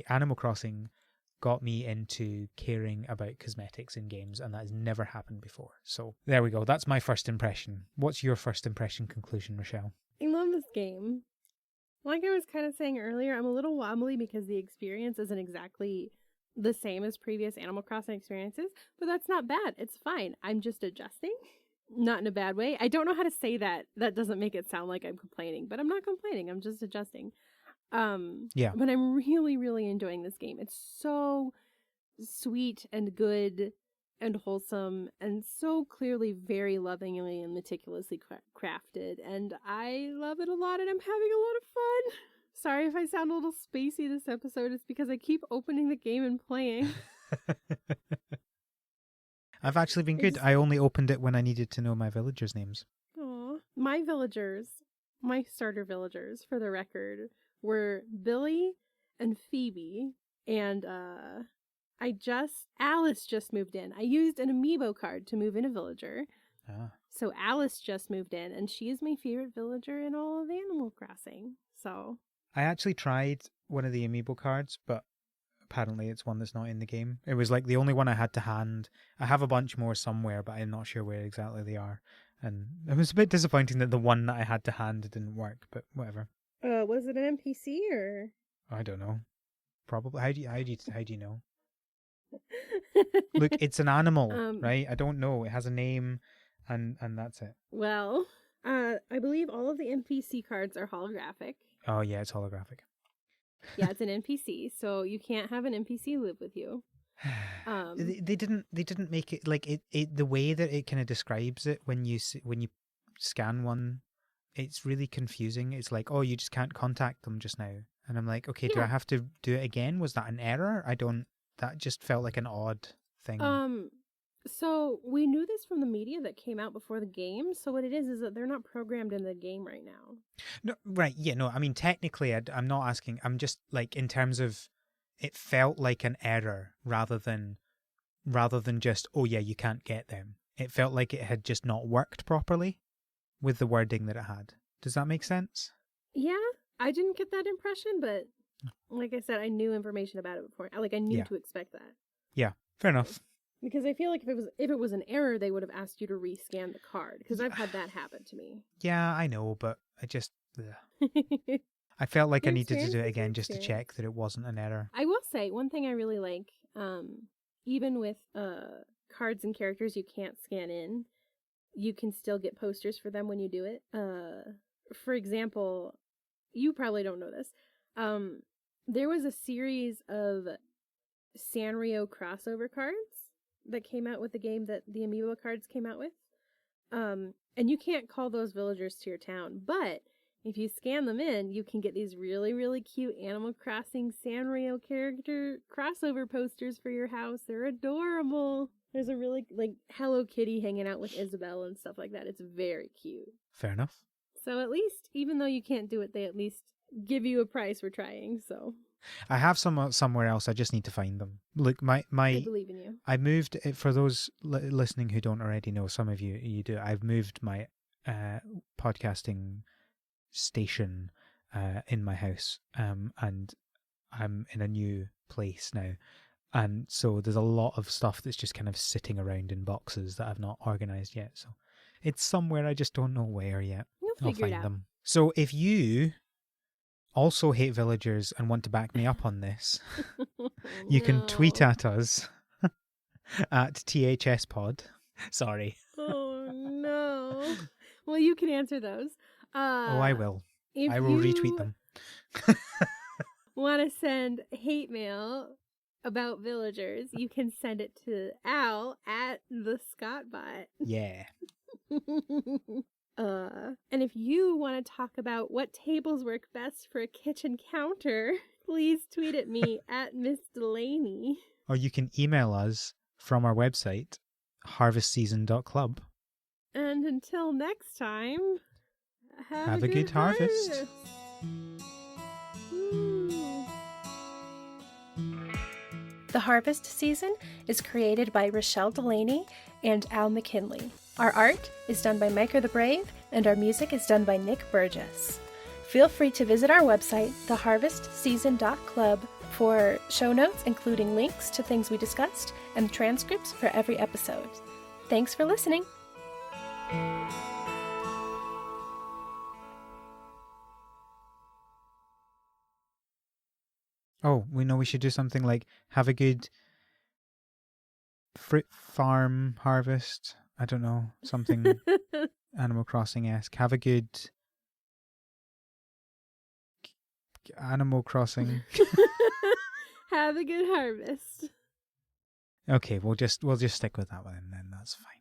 Animal Crossing got me into caring about cosmetics in games, and that has never happened before. So there we go. That's my first impression. What's your first impression conclusion, Rochelle? I love this game. Like I was kind of saying earlier, I'm a little wobbly because the experience isn't exactly the same as previous Animal Crossing experiences, but that's not bad. It's fine. I'm just adjusting. Not in a bad way. I don't know how to say that. That doesn't make it sound like I'm complaining, but I'm not complaining. I'm just adjusting. Yeah. But I'm really, really enjoying this game. It's so sweet and good and wholesome and so clearly very lovingly and meticulously crafted. And I love it a lot and I'm having a lot of fun. Sorry if I sound a little spacey this episode. It's because I keep opening the game and playing. I've actually been good. I only opened it when I needed to know my villagers' names. Aw. My villagers, my starter villagers, for the record, were Billy and Phoebe, and Alice just moved in. I used an amiibo card to move in a villager. Ah. So Alice just moved in, and she is my favorite villager in all of Animal Crossing. So I actually tried one of the amiibo cards, but apparently it's one that's not in the game. It was like the only one I had to hand. I have a bunch more somewhere, but I'm not sure where exactly they are. And it was a bit disappointing that the one that I had to hand didn't work, but whatever. was it an NPC or? I don't know. Probably. How do you know? Look, it's an animal, right? I don't know. It has a name, and that's it. Well, I believe all of the NPC cards are holographic. Oh yeah, it's holographic. Yeah, it's an NPC, so you can't have an NPC live with you. They didn't make it like it the way that it kind of describes it when you scan one. It's really confusing. It's like, oh, you just can't contact them just now, and I'm like, okay, do I have to do it again? Was that an error? That just felt like an odd thing. So we knew this from the media that came out before the game. So what it is that they're not programmed in the game right now. No, right? Yeah, no. I mean, technically, I'm not asking. I'm just like in terms of, it felt like an error rather than just, oh yeah, you can't get them. It felt like it had just not worked properly with the wording that it had. Does that make sense? Yeah, I didn't get that impression, but like I said, I knew information about it before. Like I knew to expect that. Yeah, fair enough. Because I feel like if it was an error, they would have asked you to rescan the card. Because I've had that happen to me. Yeah, I know, but I just I felt like I needed to do it again just to check that it wasn't an error. I will say one thing I really like, even with cards and characters you can't scan in, you can still get posters for them when you do it. For example, you probably don't know this. There was a series of Sanrio crossover cards that came out with the game that the Amiibo cards came out with. And you can't call those villagers to your town, but if you scan them in, you can get these really, really cute Animal Crossing Sanrio character crossover posters for your house. They're adorable. There's a really, like, Hello Kitty hanging out with Isabelle and stuff like that. It's very cute. Fair enough. So at least, even though you can't do it, they at least give you a price for trying, so. I have some somewhere else. I just need to find them. Look, my I believe in you. I moved, for those listening who don't already know, some of you do. I've moved my podcasting station in my house, and I'm in a new place now, and so there's a lot of stuff that's just kind of sitting around in boxes that I've not organized yet. So it's somewhere, I just don't know where yet. You'll figure I'll find it out. them. So if you also hate villagers and want to back me up on this, you can tweet at us at THSpod. Sorry. Oh, no. Well, you can answer those. I will. I will retweet them. Want to send hate mail about villagers, you can send it to Al at the Scottbot. Yeah. And if you want to talk about what tables work best for a kitchen counter, please tweet at me at Miss Delaney. Or you can email us from our website, harvestseason.club. And until next time, have a good harvest. The Harvest Season is created by Rochelle Delaney and Al McKinley. Our art is done by Maker the Brave, and our music is done by Nick Burgess. Feel free to visit our website, theharvestseason.club, for show notes including links to things we discussed and transcripts for every episode. Thanks for listening! Oh, we should do something like have a good fruit farm harvest. I don't know, something Animal Crossing-esque. Have a good Animal Crossing. Have a good harvest. Okay, we'll just stick with that one, and then that's fine.